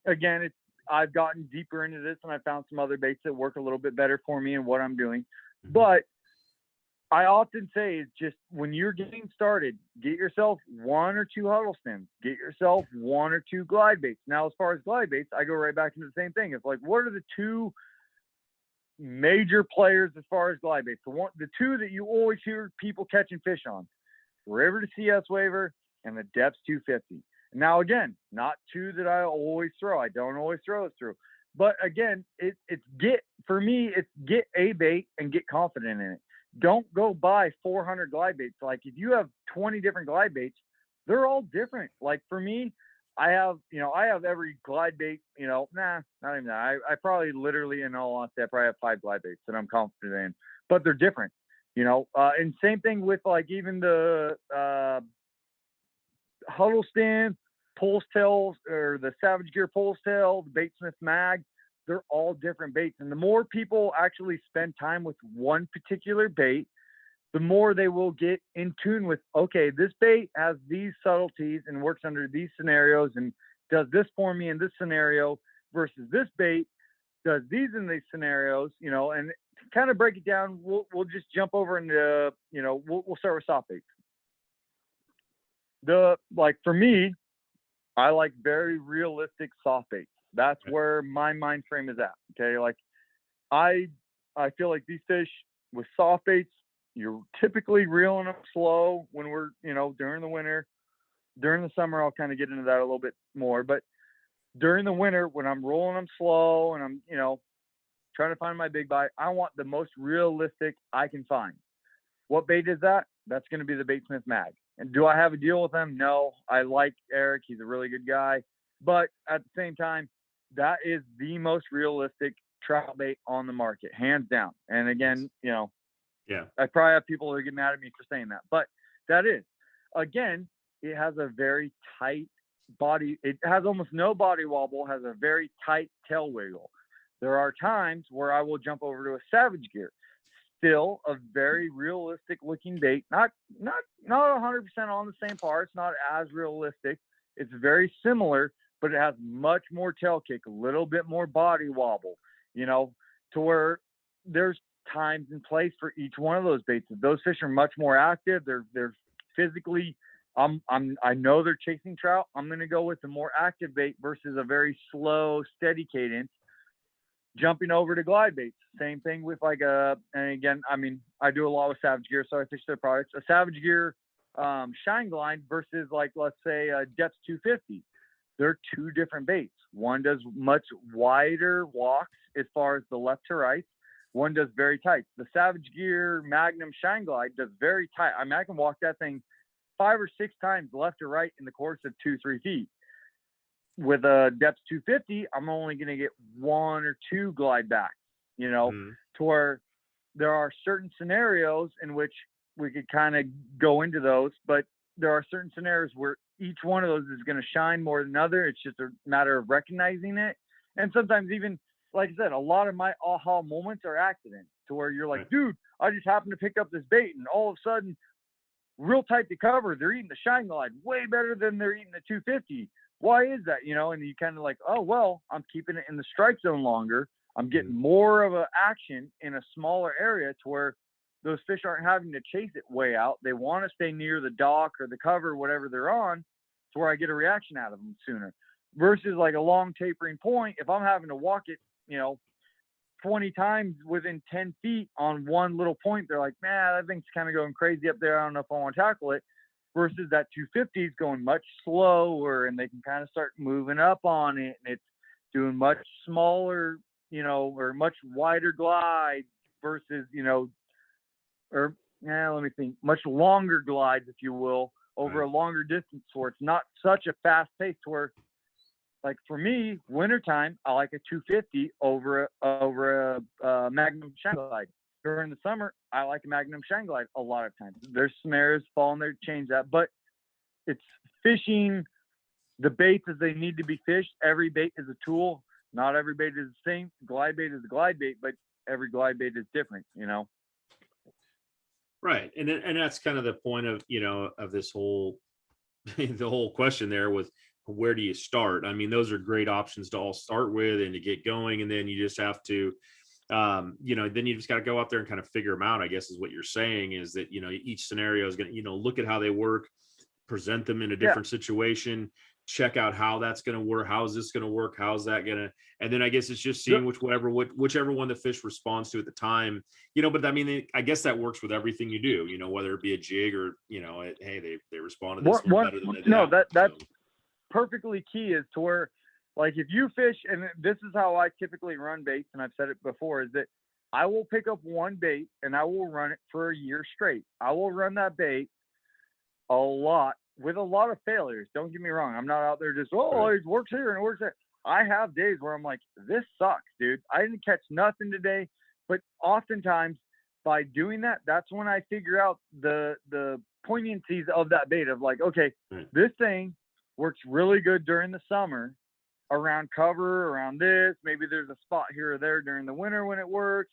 again, I've gotten deeper into this, and I found some other baits that work a little bit better for me and what I'm doing. Mm-hmm. But I often say is just when you're getting started, get yourself 1 or 2 Huddlestons, get yourself 1 or 2 glide baits. Now, as far as glide baits, I go right back into the same thing. It's like, what are the 2 major players as far as glide baits? The 2 that you always hear people catching fish on, River to CS Waver and the Depths 250. Now, again, not 2 that I always throw. I don't always throw it through. But again, it's get a bait and get confident in it. Don't go buy 400 glide baits. Like, if you have 20 different glide baits, they're all different. Like, for me, I have every glide bait, not even that. I probably literally, in all honesty, I probably have 5 glide baits that I'm confident in, but they're different, and same thing with like even the Huddleston pulse tails or the Savage Gear pulse tail, the Baitsmith mag, they're all different baits. And the more people actually spend time with one particular bait, the more they will get in tune with, okay, this bait has these subtleties and works under these scenarios and does this for me in this scenario. versus this bait does these in these scenarios, you know, and to kind of break it down, we'll just jump over into, you know, we'll start with soft baits. Like for me, I like very realistic soft baits. That's where my mind frame is at. Okay. Like I feel like these fish with soft baits, you're typically reeling them slow when we're, you know, during the winter. During the summer, I'll kind of get into that a little bit more, but during the winter, when I'm rolling them slow and I'm, you know, trying to find my big bite, I want the most realistic I can find. What bait is that? That's going to be the Baitsmith Mag. And do I have a deal with them? No. I like Eric. He's a really good guy. But at the same time, that is the most realistic trout bait on the market, hands down. And again, you know, yeah, I probably have people that get mad at me for saying that, but that is, again, it has a very tight body. It has almost no body wobble, has a very tight tail wiggle. There are times where I will jump over to a Savage Gear, still a very realistic looking bait, not 100% on the same parts, not as realistic. It's very similar, but it has much more tail kick, a little bit more body wobble, you know, to where there's times and place for each one of those baits. Those fish are much more active. They're physically, I know they're chasing trout. I'm going to go with the more active bait versus a very slow, steady cadence. Jumping over to glide baits, same thing with like and again, I mean, I do a lot with Savage Gear, so I fish their products. A Savage Gear Shine Glide versus like, let's say a Depth 250. They're two different baits. One does much wider walks as far as the left to right. One does very tight. The Savage Gear Magnum Shine Glide does very tight. I mean, I can walk that thing 5 or 6 times left or right in the course of 2-3 feet. With a Depth 250, I'm only going to get 1 or 2 glide backs, you know, to where there are certain scenarios in which we could kind of go into those, but there are certain scenarios where each one of those is going to shine more than another. It's just a matter of recognizing it. And sometimes even, like I said, a lot of my aha moments are accidents to where you're like, dude, I just happened to pick up this bait and all of a sudden real tight to cover. They're eating the Shine Glide way better than they're eating the 250. Why is that? You know, and you kind of like, oh, well, I'm keeping it in the strike zone longer. I'm getting more of an action in a smaller area to where those fish aren't having to chase it way out. They want to stay near the dock or the cover, whatever they're on, to where I get a reaction out of them sooner. Versus like a long tapering point, if I'm having to walk it, you know, 20 times within 10 feet on one little point, they're like, man, that thing's kind of going crazy up there. I don't know if I want to tackle it. Versus that 250 is going much slower and they can kind of start moving up on it. And it's doing much smaller, you know, or much wider glide versus, you know, or let me think, much longer glides, if you will, over a longer distance where it's not such a fast pace to where, like for me, wintertime, I like a 250 over a Magnum Shine Glide. During the summer, I like a Magnum Shine Glide a lot of times. There's scenarios fall in there to change that, but it's fishing the baits as they need to be fished. Every bait is a tool. Not every bait is the same. Glide bait is a glide bait, but every glide bait is different, you know? Right. And that's kind of the point of, you know, of this whole, the whole question there with where do you start? I mean, those are great options to all start with and to get going. And then you just have to, you know, then you just got to go out there and kind of figure them out, I guess is what you're saying, is that, you know, each scenario is going to, you know, look at how they work, present them in a different situation, check out how that's going to work. How is this going to work? How's that going to, and then I guess it's just seeing whichever one the fish responds to at the time, you know, but I mean, I guess that works with everything you do, you know, whether it be a jig or, you know, hey, they responded this one better than they did. No, that's perfectly key is to where, like if you fish, and this is how I typically run baits, and I've said it before, is that I will pick up one bait and I will run it for a year straight. I will run that bait a lot with a lot of failures. Don't get me wrong. I'm not out there just, it works here and it works there. I have days where I'm like, this sucks, dude. I didn't catch nothing today. But oftentimes by doing that, that's when I figure out the poignancies of that bait of like, okay, this thing works really good during the summer around cover, around this. Maybe there's a spot here or there during the winter when it works.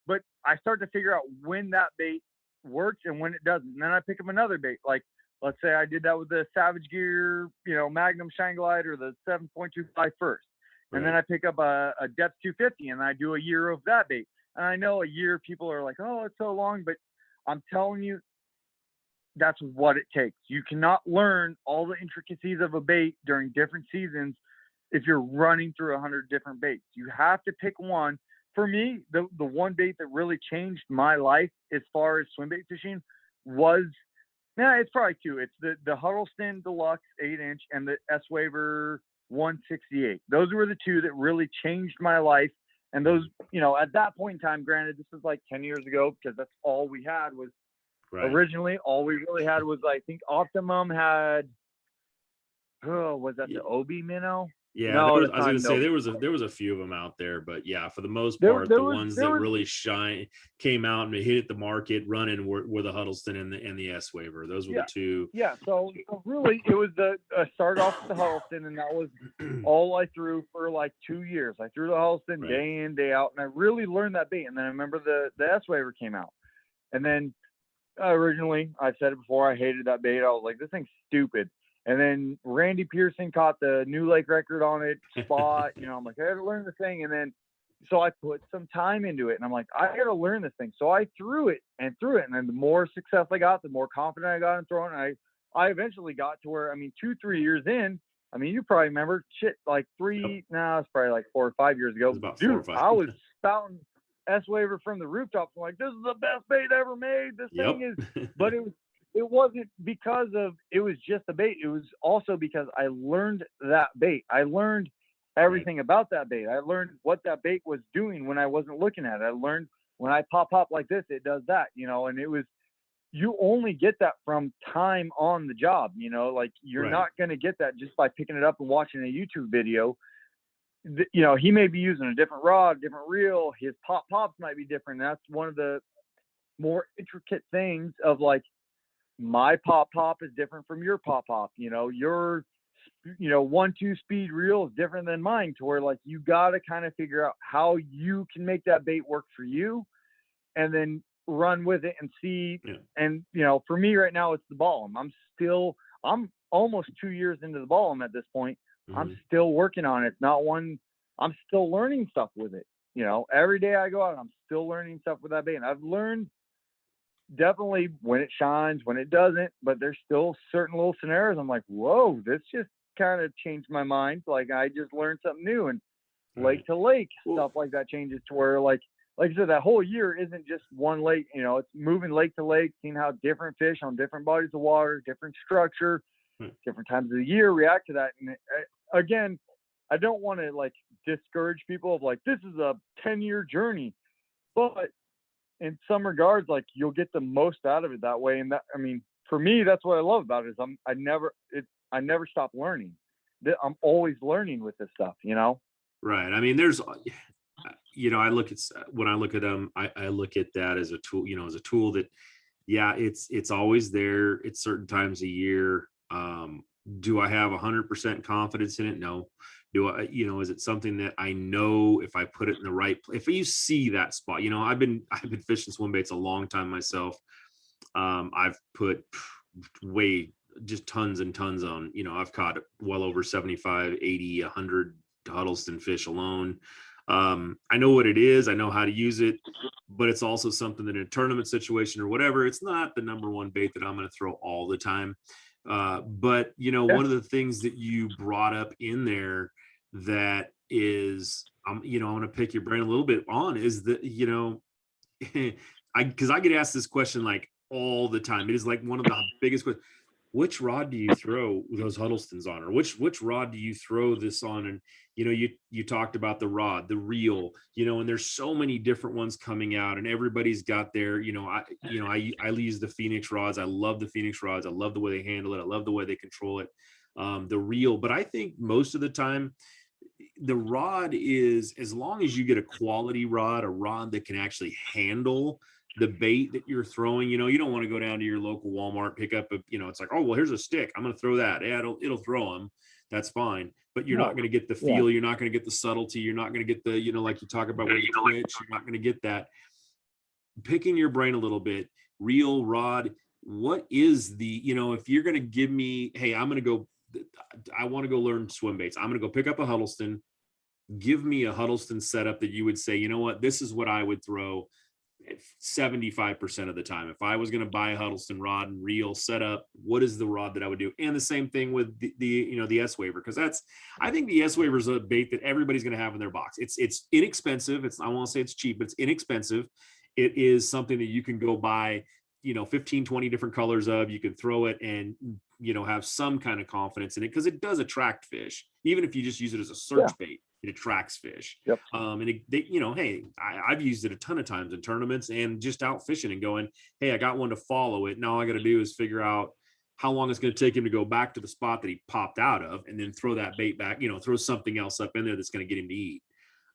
But I start to figure out when that bait works and when it doesn't. And then I pick up another bait. Like, let's say I did that with the Savage Gear, you know, Magnum Shine Glide or the 7.25 first. And then I pick up a depth 250 and I do a year of that bait. And I know a year people are like, oh, it's so long, but I'm telling you, that's what it takes. You cannot learn all the intricacies of a bait during different seasons if you're running through 100 different baits. You have to pick one. For me, the one bait that really changed my life as far as swim bait fishing was, it's probably two. It's the Huddleston Deluxe 8-inch and the S-Waver 168. Those were the two that really changed my life. And those, at that point in time, granted, this was like 10 years ago, because that's all we had was originally, all we really had was, I think Optimum had, was that the Obi minnow? Yeah, no, I was going to say there was a few of them out there, but yeah, for the most part, ones that really came out and hit the market running were the Huddleston and the S-Waver. Those were the two. Yeah, so really it was started off with the Huddleston, and that was all I threw for like 2 years. I threw the Huddleston day in, day out, and I really learned that bait. And then I remember the S-Waver came out, and then originally, I said it before, I hated that bait. I was like, this thing's stupid. And then Randy Pearson caught the new lake record on it, spot. I'm like, I got to learn this thing. And then, so I put some time into it. And I'm like, I got to learn this thing. So I threw it. And then the more success I got, the more confident I got in throwing. I eventually got to where, 2-3 years in, you probably remember, it's probably like 4 or 5 years ago. Dude, I was spouting S-Waver from the rooftops. I'm like, this is the best bait ever made. This thing is, but it wasn't because it was just a bait. It was also because I learned that bait. I learned everything about that bait. I learned what that bait was doing when I wasn't looking at it. I learned when I pop like this, it does that, and it was, you only get that from time on the job, like you're not going to get that just by picking it up and watching a YouTube video. He may be using a different rod, different reel. His pops might be different. That's one of the more intricate things of like, my pop is different from your pop. Your 1-2 speed reel is different than mine, to where like you got to kind of figure out how you can make that bait work for you and then run with it and see. And for me right now, it's the Ballum. I'm almost 2 years into the Ballum at this point. I'm still working on it. It's not one, I'm still learning stuff with it. Every day I go out, I'm still learning stuff with that bait. And I've learned definitely when it shines, when it doesn't, but there's still certain little scenarios I'm like, whoa, this just kind of changed my mind. Like I just learned something new. And lake to lake, stuff like that changes to where like I said, that whole year isn't just one lake. It's moving lake to lake, seeing how different fish on different bodies of water, different structure, different times of the year react to that. And again, I don't want to like discourage people of like, this is a 10-year journey, but in some regards, like you'll get the most out of it that way. And that, for me, that's what I love about it is I never stop learning. I'm always learning with this stuff, Right. There's, I look at, when I look at them, I look at that as a tool, as a tool that, it's always there at certain times a year. Do I have 100% confidence in it? No. Do I, is it something that I know if I put it in the right place, if you see that spot, I've been fishing swim baits a long time myself. I've put just tons and tons on, I've caught well over 75, 80, 100 Huddleston fish alone. I know what it is. I know how to use it, but it's also something that in a tournament situation or whatever, it's not the number one bait that I'm going to throw all the time. But one of the things that you brought up in there that is, I want to pick your brain a little bit on is that, because I get asked this question like all the time. It is like one of the biggest questions. Which rod do you throw those Huddlestons on, or which rod do you throw this on? And you talked about the rod, the reel, and there's so many different ones coming out, and everybody's got their, I use the Phoenix rods. I love the Phoenix rods. I love the way they handle it. I love the way they control it. The reel, but I think most of the time, the rod is, as long as you get a quality rod, a rod that can actually handle the bait that you're throwing, you don't want to go down to your local Walmart, pick up it's like, oh, well, here's a stick, I'm going to throw that. Yeah, it'll throw them. That's fine. But you're not going to get the feel. You're not going to get the subtlety. You're not going to get the, like you talk about with the twitch, you're not going to get that. Picking your brain a little bit, reel, rod, what is the, if you're going to give me, hey, I want to go learn swim baits. I'm going to go pick up a Huddleston. give me a Huddleston setup that you would say, you know what, this is what I would throw 75% of the time. If I was going to buy a Huddleston rod and reel setup, what is the rod that I would do? And the same thing with the S Waver, because I think the S Waver is a bait that everybody's going to have in their box. It's inexpensive. I won't say it's cheap, but it's inexpensive. It is something that you can go buy, 15, 20 different colors of. You can throw it and, have some kind of confidence in it, because it does attract fish. Even if you just use it as a search bait, it attracts fish. Yep. And hey, I've used it a ton of times in tournaments and just out fishing and going, hey, I got one to follow it. Now all I got to do is figure out how long it's going to take him to go back to the spot that he popped out of, and then throw that bait back, throw something else up in there that's going to get him to eat.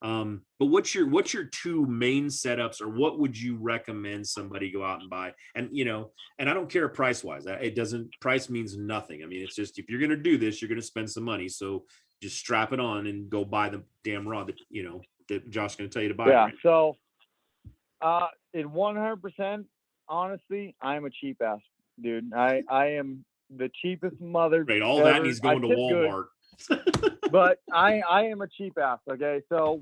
But what's your two main setups, or what would you recommend somebody go out and buy? And, and I don't care price wise, price means nothing. I mean, it's just, if you're going to do this, you're going to spend some money. So just strap it on and go buy the damn rod that Josh's going to tell you to buy. Yeah. Right? So, in 100%, honestly, I'm a cheap ass dude. I am the cheapest mother. Right. All ever. that he's going to Walmart. But I am a cheap ass. Okay. So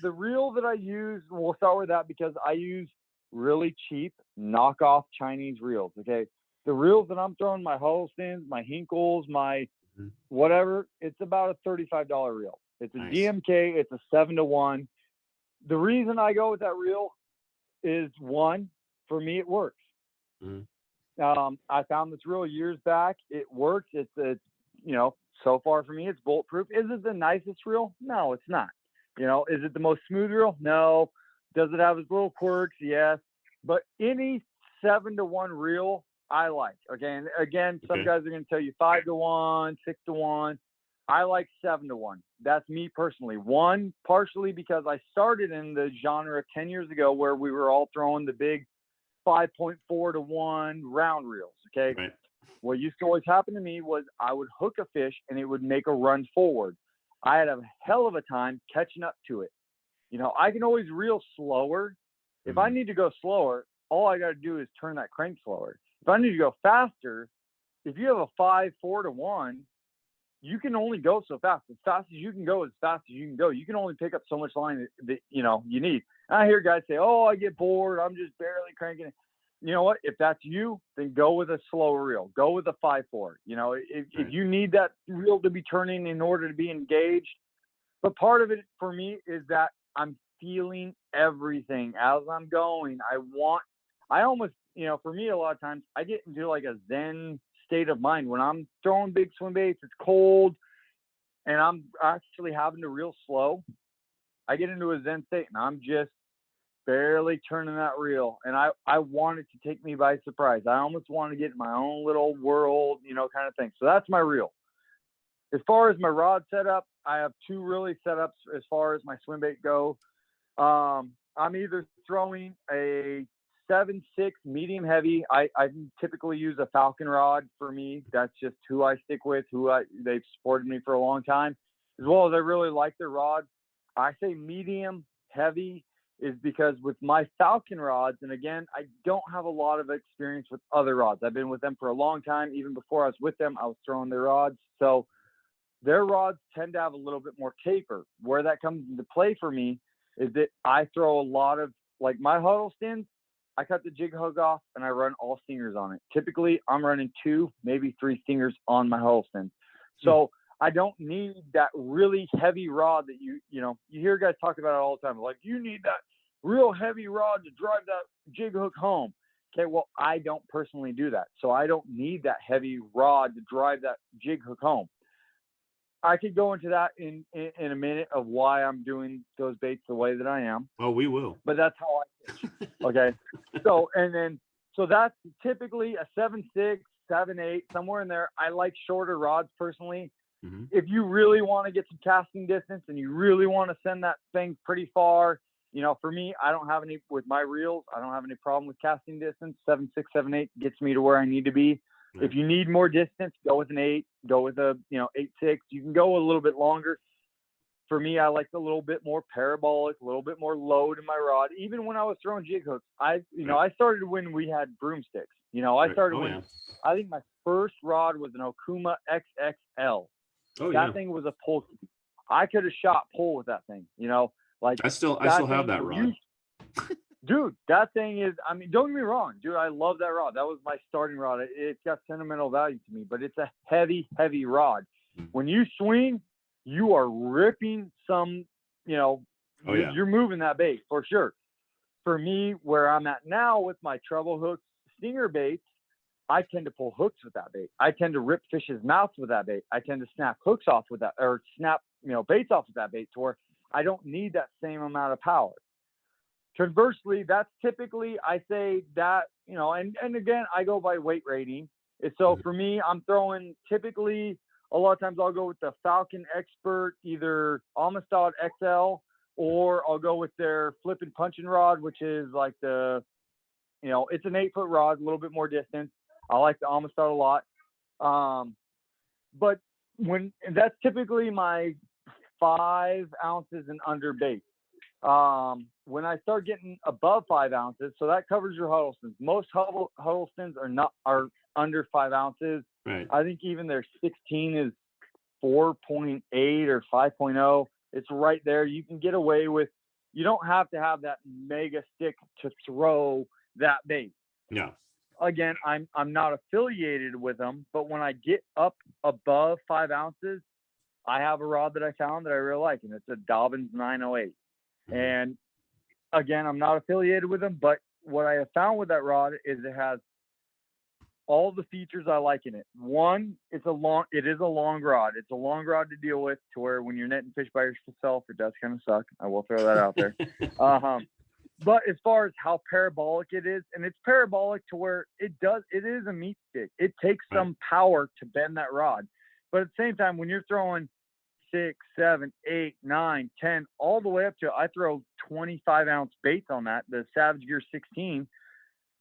the reel that I use, we'll start with that, because I use really cheap knockoff Chinese reels. Okay. The reels that I'm throwing, my Holstons, my Hinkles, my whatever, it's about a $35 reel. It's a Nice. DMK. It's a 7-to-1. The reason I go with that reel is, one, for me, it works. I found this reel years back. It works. It's so far for me, it's bulletproof. Is it the nicest reel? No, it's not. Is it the most smooth reel? No. Does it have its little quirks? Yes. But any 7-to-1 reel I like. Okay. And again, some guys are going to tell you 5-to-1, 6-to-1. I like 7-to-1. That's me personally. One, partially because I started in the genre 10 years ago, where we were all throwing the big 5.4-to-1 round reels. Okay. Right. What used to always happen to me was I would hook a fish and it would make a run forward. I had a hell of a time catching up to it. I can always reel slower. If I need to go slower, all I got to do is turn that crank slower. If I need to go faster, if you have a 5.4-to-1, you can only go so fast. As fast as you can go, as fast as you can go. You can only pick up so much line that you need. And I hear guys say, "Oh, I get bored. I'm just barely cranking it." You know what? If that's you, then go with a slower reel. Go with a 5.4. If you need that reel to be turning in order to be engaged. But part of it for me is that I'm feeling everything as I'm going. I almost, for me, a lot of times I get into like a Zen state of mind when I'm throwing big swim baits. It's cold and I'm actually having to reel slow. I get into a Zen state and I'm just barely turning that reel, and I want it to take me by surprise. I almost want to get in my own little world, kind of thing. So that's my reel. As far as my rod setup, I have two really setups as far as my swim bait go. I'm either throwing a 7.6 medium heavy. I typically use a Falcon rod for me. That's just who I stick with, they've supported me for a long time, as well as I really like their rods. I say medium heavy is because with my Falcon rods, and again, I don't have a lot of experience with other rods. I've been with them for a long time. Even before I was with them, I was throwing their rods. So their rods tend to have a little bit more taper. Where that comes into play for me is that I throw a lot of, like my Huddlestons, I cut the jig hook off and I run all stingers on it. Typically, I'm running 2, maybe 3 stingers on my Huddlestons. So I don't need that really heavy rod that you hear guys talk about it all the time. Like, you need that real heavy rod to drive that jig hook home. Okay, well, I don't personally do that. So I don't need that heavy rod to drive that jig hook home. I could go into that in a minute of why I'm doing those baits the way that I am. Oh, we will. But that's how I fish. Okay. So that's typically a 7.6, 7.8, somewhere in there. I like shorter rods personally. Mm-hmm. If you really want to get some casting distance and you really want to send that thing pretty far, for me, I don't have any with my reels. I don't have any problem with casting distance. 7.6, 7.8 gets me to where I need to be. Right. If you need more distance, go with an 8. Go with a 8.6. You can go a little bit longer. For me, I like a little bit more parabolic, a little bit more load in my rod. Even when I was throwing jig hooks, I started when we had broomsticks. I started I think my first rod was an Okuma XXL. That thing was a pull. I could have shot pole with that thing, you know, like I still that have thing, that rod. dude, that thing is, I mean, don't get me wrong, dude, I love that rod. That was my starting rod. It's got sentimental value to me, but it's a heavy, heavy rod. When you swing, you are ripping some, you know, you're moving that bait for sure. For me, where I'm at now with my treble hooks, stinger baits, I tend to pull hooks with that bait. I tend to rip fish's mouths with that bait. I tend to snap hooks off with that, or snap, you know, baits off with that bait, to where I don't need that same amount of power. Conversely, that's typically, I say that, you know, and again, I go by weight rating. So for me, I'm throwing typically, a lot of times I'll go with the Falcon Expert, either Amistad XL, or I'll go with their flipping punching rod, which is like the, you know, it's an 8-foot rod, a little bit more distance. I like the Amistad a lot. But that's typically my 5 ounces and under bait. When I start getting above 5 ounces, so that covers your Huddlestons. Most Huddlestons are under 5 ounces. Right. I think even their 16 is 4.8 or 5.0. It's right there. You can get away with, you don't have to have that mega stick to throw that bait. Yeah. Again, I'm not affiliated with them, but when I get up above 5 ounces, I have a rod that I found that I really like, and it's a Dobbins 908. And again, I'm not affiliated with them, but what I have found with that rod is it has all the features I like in it. One, it is a long rod. It's a long rod to deal with, to where when you're netting fish by yourself, it does kind of suck. I will throw that out there. But as far as how parabolic it is, and it's parabolic to where it is a meat stick. It takes some power to bend that rod. But at the same time, when you're throwing 6, 7, 8, 9, 10, all the way up to, I throw 25-ounce baits on that, the Savage Gear 16,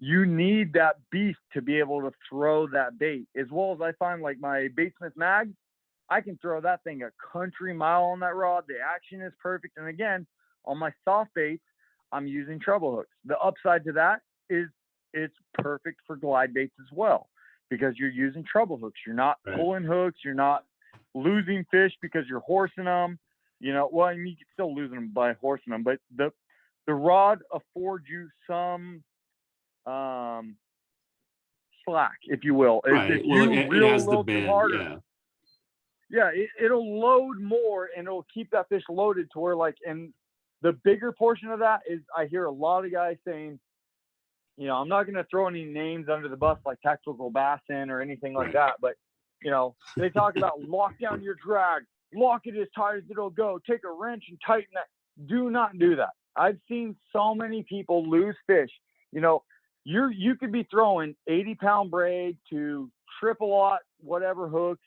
you need that beast to be able to throw that bait. As well as I find, like my Batesmith mags, I can throw that thing a country mile on that rod. The action is perfect. And again, on my soft baits, I'm using treble hooks. The upside to that is it's perfect for glide baits as well, because you're using treble hooks. You're not pulling hooks. You're not losing fish because you're horsing them. You know, well, I mean, you can still lose them by horsing them, but the rod affords you some slack, if you will. If well, you it has the bend. Yeah, it'll load more, and it'll keep that fish loaded to where, like, and the bigger portion of that is, I hear a lot of guys saying, you know, I'm not going to throw any names under the bus like Tactical Bassin or anything like that, but, you know, they talk about lock down your drag, lock it as tight as it'll go, take a wrench and tighten that. Do not do that. I've seen so many people lose fish. You know, you could be throwing 80-pound braid to triple-aught, whatever hooks,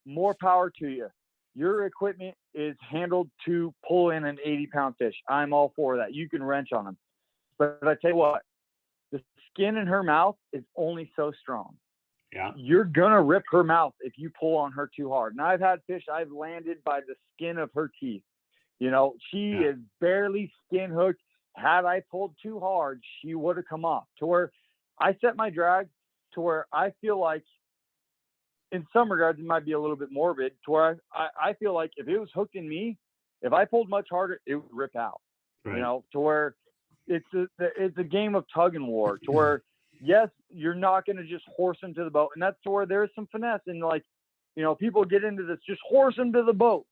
more power to you. Your equipment is handled to pull in an 80-pound fish. I'm all for that. You can wrench on them. But I tell you what, the skin in her mouth is only so strong. Yeah. You're going to rip her mouth if you pull on her too hard. And I've had fish I've landed by the skin of her teeth. You know, she is barely skin hooked. Had I pulled too hard, she would have come off. To where I set my drag to where I feel like, in some regards, it might be a little bit morbid, to where I feel like if it was hooked in me, if I pulled much harder, it would rip out. You know, to where it's a game of tug and war, to where, yes, you're not going to just horse them to the boat. And that's to where there's some finesse. And, like, you know, people get into this, just horse them to the boat.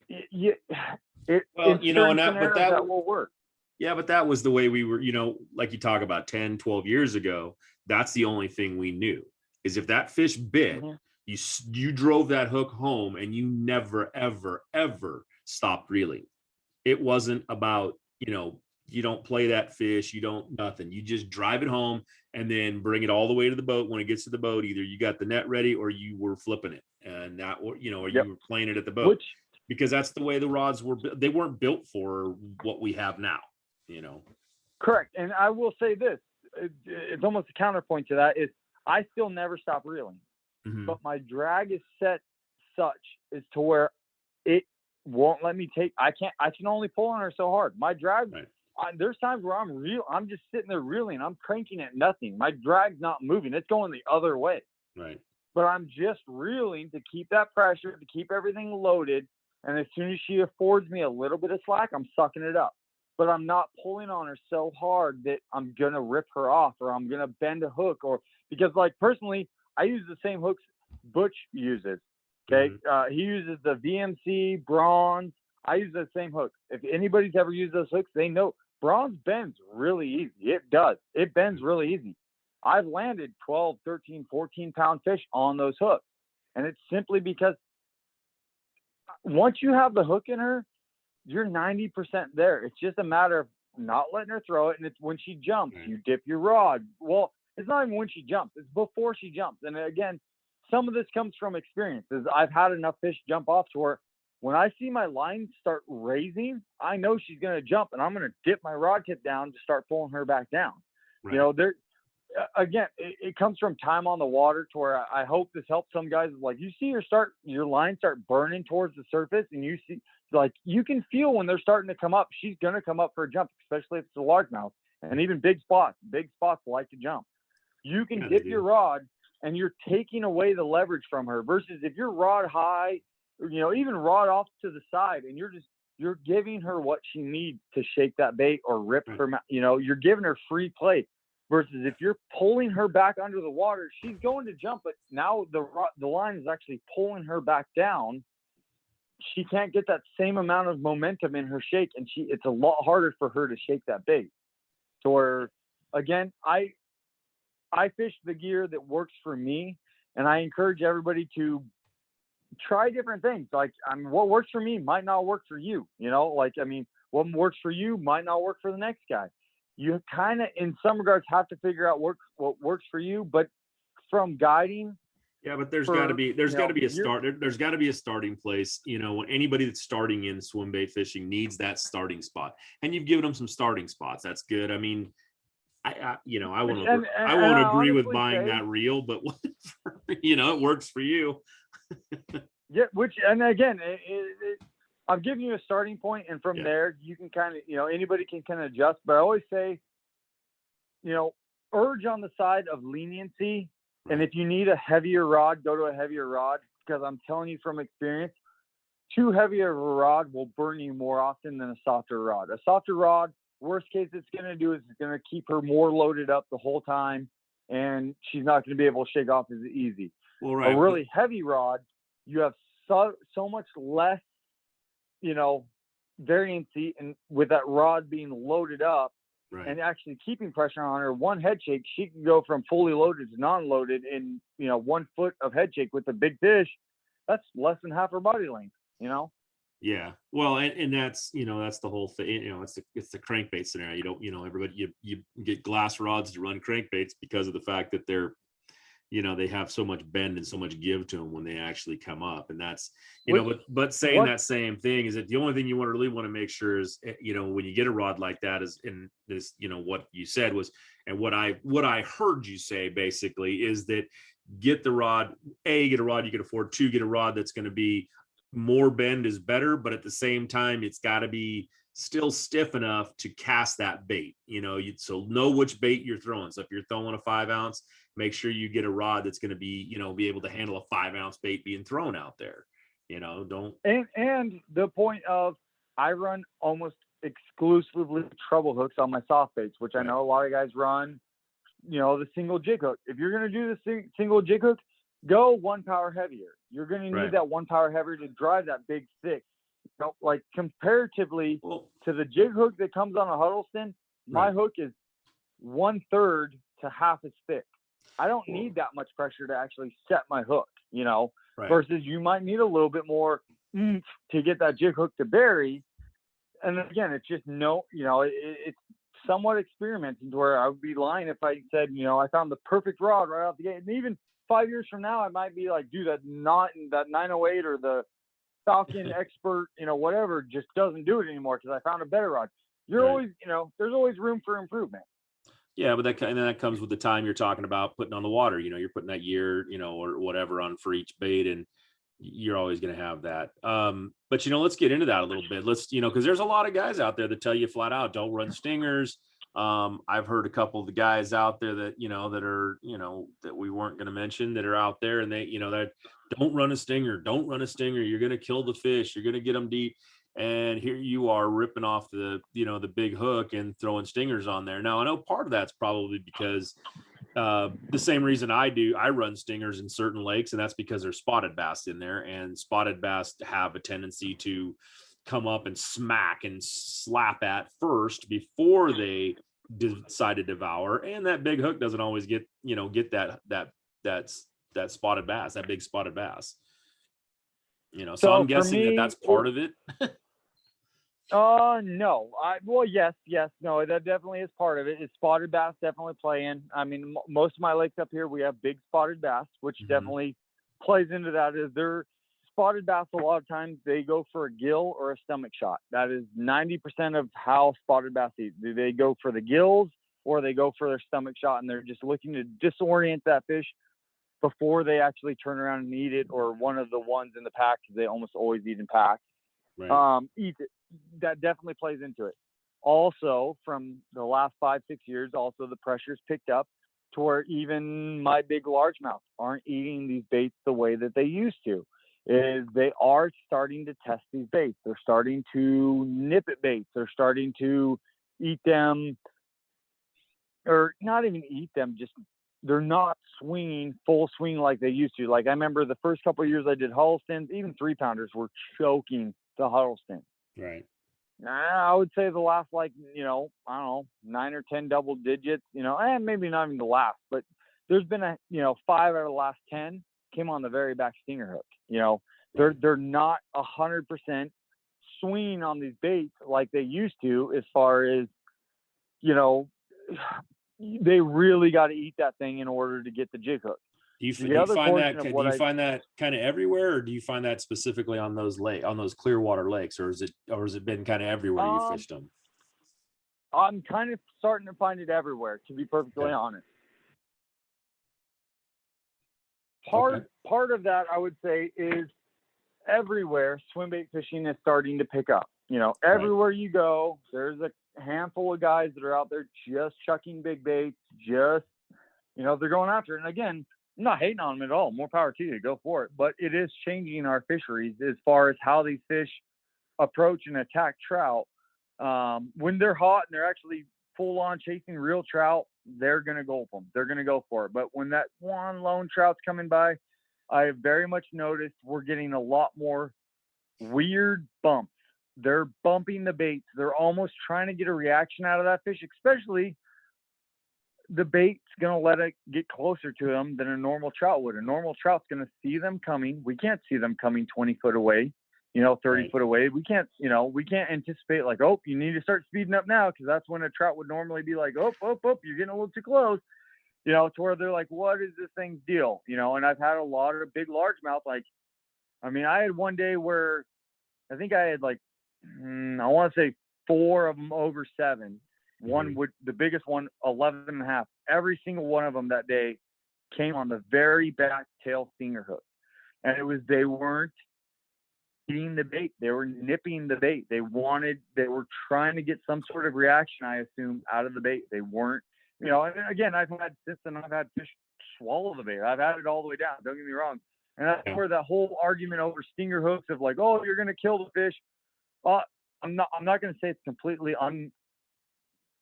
That will work. Yeah, but that was the way we were, you know, like you talk about 10, 12 years ago. That's the only thing we knew, is if that fish bit, you drove that hook home and you never, ever, ever stopped reeling. It wasn't about, you know, you don't play that fish, you don't nothing. You just drive it home and then bring it all the way to the boat. When it gets to the boat, either you got the net ready or you were flipping it, and that, you know, or you were playing it at the boat. Because that's the way the rods were. They weren't built for what we have now, you know. Correct. And I will say this, it's almost a counterpoint to that, is I still never stop reeling. But my drag is set such as to where it won't let me take, I can only pull on her so hard. My drag, there's times where I'm just sitting there reeling. I'm cranking at nothing. My drag's not moving. It's going the other way. Right. But I'm just reeling to keep that pressure, to keep everything loaded. And as soon as she affords me a little bit of slack, I'm sucking it up. But I'm not pulling on her so hard that I'm going to rip her off, or I'm going to bend a hook, or because, like, personally, I use the same hooks Butch uses. Okay. He uses the VMC bronze. I use the same hooks. If anybody's ever used those hooks, they know bronze bends really easy. It does. It bends really easy. I've landed 12, 13, 14-pound fish on those hooks. And it's simply because once you have the hook in her, you're 90% there. It's just a matter of not letting her throw it. And it's when she jumps, you dip your rod. Well, it's not even when she jumps. It's before she jumps. And again, some of this comes from experience. I've had enough fish jump off to where when I see my line start raising, I know she's going to jump, and I'm going to dip my rod tip down to start pulling her back down. Right. You know, again, it comes from time on the water to where I hope this helps some guys. Like, you see your line start burning towards the surface, and you see, like, you can feel when they're starting to come up. She's going to come up for a jump, especially if it's a largemouth, and even big spots. Big spots like to jump. You can dip your rod, and you're taking away the leverage from her, versus if you're rod high, you know, even rod off to the side, and you're giving her what she needs to shake that bait or rip her, you know, you're giving her free play. Versus if you're pulling her back under the water, she's going to jump, but now the line is actually pulling her back down. She can't get that same amount of momentum in her shake, and it's a lot harder for her to shake that bait. So, where, again, I fish the gear that works for me, and I encourage everybody to try different things. Like, what works for me might not work for you. You know, like, I mean, what works for you might not work for the next guy. You kind of, in some regards, have to figure out what works for you. But from guiding, yeah, but there's got to be a start. There's got to be a starting place. You know, anybody that's starting in swim bait fishing needs that starting spot, and you've given them some starting spots. That's good. I mean, I won't agree with buying that reel, but you know, it works for you. Yeah, and again, I'm giving you a starting point, and from there you can kind of, you know, anybody can kind of adjust. But I always say, you know, urge on the side of leniency. Right. And if you need a heavier rod, go to a heavier rod, because I'm telling you from experience, too heavy of a rod will burn you more often than a softer rod. A softer rod, worst case it's going to do is it's going to keep her more loaded up the whole time, and she's not going to be able to shake off as easy. Well, right. A really heavy rod, you have so much less, you know, variancy, and with that rod being loaded up and actually keeping pressure on her, one head shake, she can go from fully loaded to non-loaded in, you know, 1 foot of head shake. With a big fish, that's less than half her body length, you know? Yeah. Well, and that's, you know, that's the whole thing. You know, it's the crankbait scenario. You don't, you know, everybody, you get glass rods to run crankbaits because of the fact that they're, you know, they have so much bend and so much give to them when they actually come up. And that's, you know, but saying that same thing is that the only thing you really want to make sure is, you know, when you get a rod like that is in this, you know, what you said was, and what I heard you say basically is that get the rod, get a rod you can afford, 2, get a rod that's going to be more bend is better, but at the same time, it's got to be still stiff enough to cast that bait. You know, so know which bait you're throwing. So if you're throwing a 5 ounce, make sure you get a rod that's going to be, you know, be able to handle a 5 ounce bait being thrown out there. You know, don't. And the point of, I run almost exclusively treble hooks on my soft baits, which I know a lot of guys run, you know, the single jig hook. If you're going to do the single jig hook, go 1 power heavier. You're going to need that 1 power heavier to drive that big stick. You know, like, comparatively to the jig hook that comes on a Huddleston, my hook is 1/3 to half as thick. I don't need that much pressure to actually set my hook, you know, versus you might need a little bit more to get that jig hook to bury. And again, it's just it's somewhat experimenting, to where I would be lying if I said, you know, I found the perfect rod right off the gate. And even 5 years from now, I might be like, dude, that 908 or the Falcon Expert, you know, whatever, just doesn't do it anymore because I found a better rod. You're always, you know, there's always room for improvement. Yeah, but that comes with the time you're talking about putting on the water. You know, you're putting that year, you know, or whatever on for each bait, and you're always going to have that. But, you know, let's get into that a little bit. Let's, you know, because there's a lot of guys out there that tell you flat out, don't run stingers, I've heard a couple of the guys out there that, that are, that we weren't going to mention, that are out there, and they, that don't run a stinger, you're going to kill the fish, you're going to get them deep. And here you are ripping off the, the big hook and throwing stingers on there. Now I know part of that's probably because the same reason I run stingers in certain lakes, and that's because there's spotted bass in there, and spotted bass have a tendency to come up and smack and slap at first before they decide to devour. And that big hook doesn't always get that spotted bass, that big spotted bass. So I'm guessing that's part of it. No. Well, yes, no, that definitely is part of it. It's spotted bass definitely playing. I mean, most of my lakes up here, we have big spotted bass, which definitely plays into that. Is they're spotted bass, a lot of times they go for a gill or a stomach shot. That is 90% of how spotted bass eat. Do they go for the gills or they go for their stomach shot, and they're just looking to disorient that fish before they actually turn around and eat it, or one of the ones in the pack, because they almost always eat in packs. Right. Eat it. That definitely plays into it. Also, from the last 5-6 years, also the pressure's picked up to where even my big largemouth aren't eating these baits the way that they used to. Is they are starting to test these baits. They're starting to nip at baits. They're starting to eat them, or not even eat them, just they're not swinging full swing like they used to. Like I remember the first couple of years I did Huddlestons, even 3-pounders were choking the Huddleston. Right. I would say the last, like, I don't know, 9 or 10 double digits, and maybe not even the last, but there's been 5 out of the last 10 came on the very back stinger hook. They're not 100% swinging on these baits like they used to, as far as, they really got to eat that thing in order to get the jig hook. Do you find that kind of everywhere, or do you find that specifically on those Clearwater lakes, or has it been kind of everywhere you fished them? I'm kind of starting to find it everywhere, to be perfectly honest. Part of that, I would say, is everywhere swim bait fishing is starting to pick up. Everywhere you go, there's a handful of guys that are out there just chucking big baits, they're going after it. And again, I'm not hating on them at all. More power to you. Go for it. But it is changing our fisheries as far as how these fish approach and attack trout. When they're hot and they're actually full on chasing real trout, they're going to gulp them. They're going to go for it. But when that one lone trout's coming by, I have very much noticed we're getting a lot more weird bumps. They're bumping the baits. They're almost trying to get a reaction out of that fish, especially the bait's going to let it get closer to them than a normal trout would. A normal trout's going to see them coming. We can't see them coming 20 foot away, 30 foot away. We can't anticipate like, oh, you need to start speeding up now, because that's when a trout would normally be like, oh, you're getting a little too close, to where they're like, what is this thing's deal? And I've had a lot of big largemouth. Like, I mean, I had one day where I think I had like, I want to say 4 of them over 7. The biggest one, 11.5. Every single one of them that day came on the very back tail stinger hook. And they weren't eating the bait. They were nipping the bait. They were trying to get some sort of reaction, I assume, out of the bait. They weren't, and again, I've had fish swallow the bait. I've had it all the way down. Don't get me wrong. And that's where that whole argument over stinger hooks of like, oh, you're going to kill the fish. I'm not going to say it's completely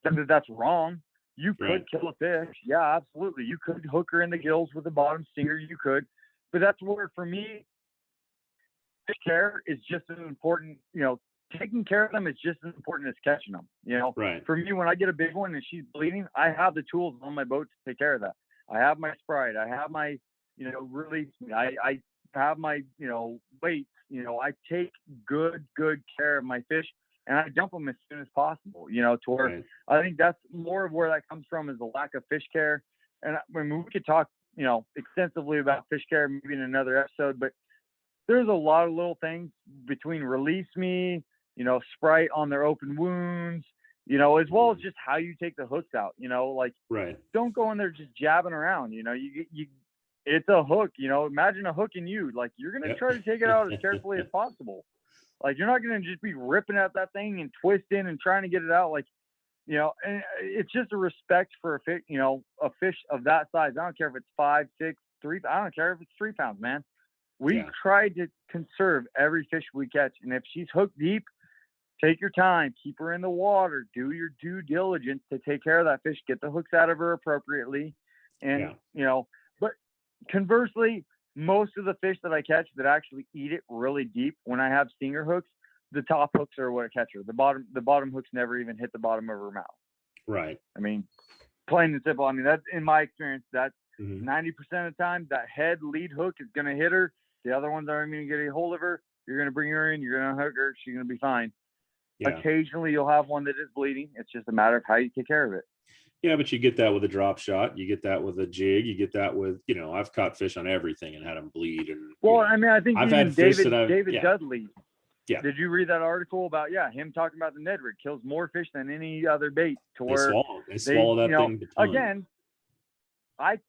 that's wrong. You could kill a fish. Yeah, absolutely. You could hook her in the gills with a bottom stinger. You could. But that's where, for me, fish care is just as important. Taking care of them is just as important as catching them. For me, when I get a big one and she's bleeding, I have the tools on my boat to take care of that. I have my Sprite. I have my, release. I have my, weights. I take good care of my fish, and I dump them as soon as possible, to where I think that's more of where that comes from, is the lack of fish care. And we could talk, extensively about fish care maybe in another episode, but there's a lot of little things between release me, Sprite on their open wounds, as well as just how you take the hooks out, don't go in there just jabbing around, it's a hook, imagine a hook in you, like you're going to try to take it out as carefully as possible. Like, you're not going to just be ripping at that thing and twisting and trying to get it out. Like, and it's just a respect for a fish, a fish of that size. I don't care if it's 5, 6, 3. I don't care if it's 3 pounds, man. We try to conserve every fish we catch. And if she's hooked deep, take your time, keep her in the water, do your due diligence to take care of that fish, get the hooks out of her appropriately. And, but conversely, most of the fish that I catch that actually eat it really deep, when I have stinger hooks, the top hooks are what I catch her. The bottom hooks never even hit the bottom of her mouth. Right. I mean, plain and simple. I mean, that's in my experience, that's 90% of the time that head lead hook is going to hit her. The other ones aren't even going to get a hold of her. You're going to bring her in. You're going to hook her. She's going to be fine. Yeah. Occasionally you'll have one that is bleeding. It's just a matter of how you take care of it. Yeah, but you get that with a drop shot. You get that with a jig. You get that with, I've caught fish on everything and had them bleed. And I mean, I think I've had David Dudley. Yeah. Did you read that article about him talking about the Ned rig kills more fish than any other bait? They swallow that thing. Again, I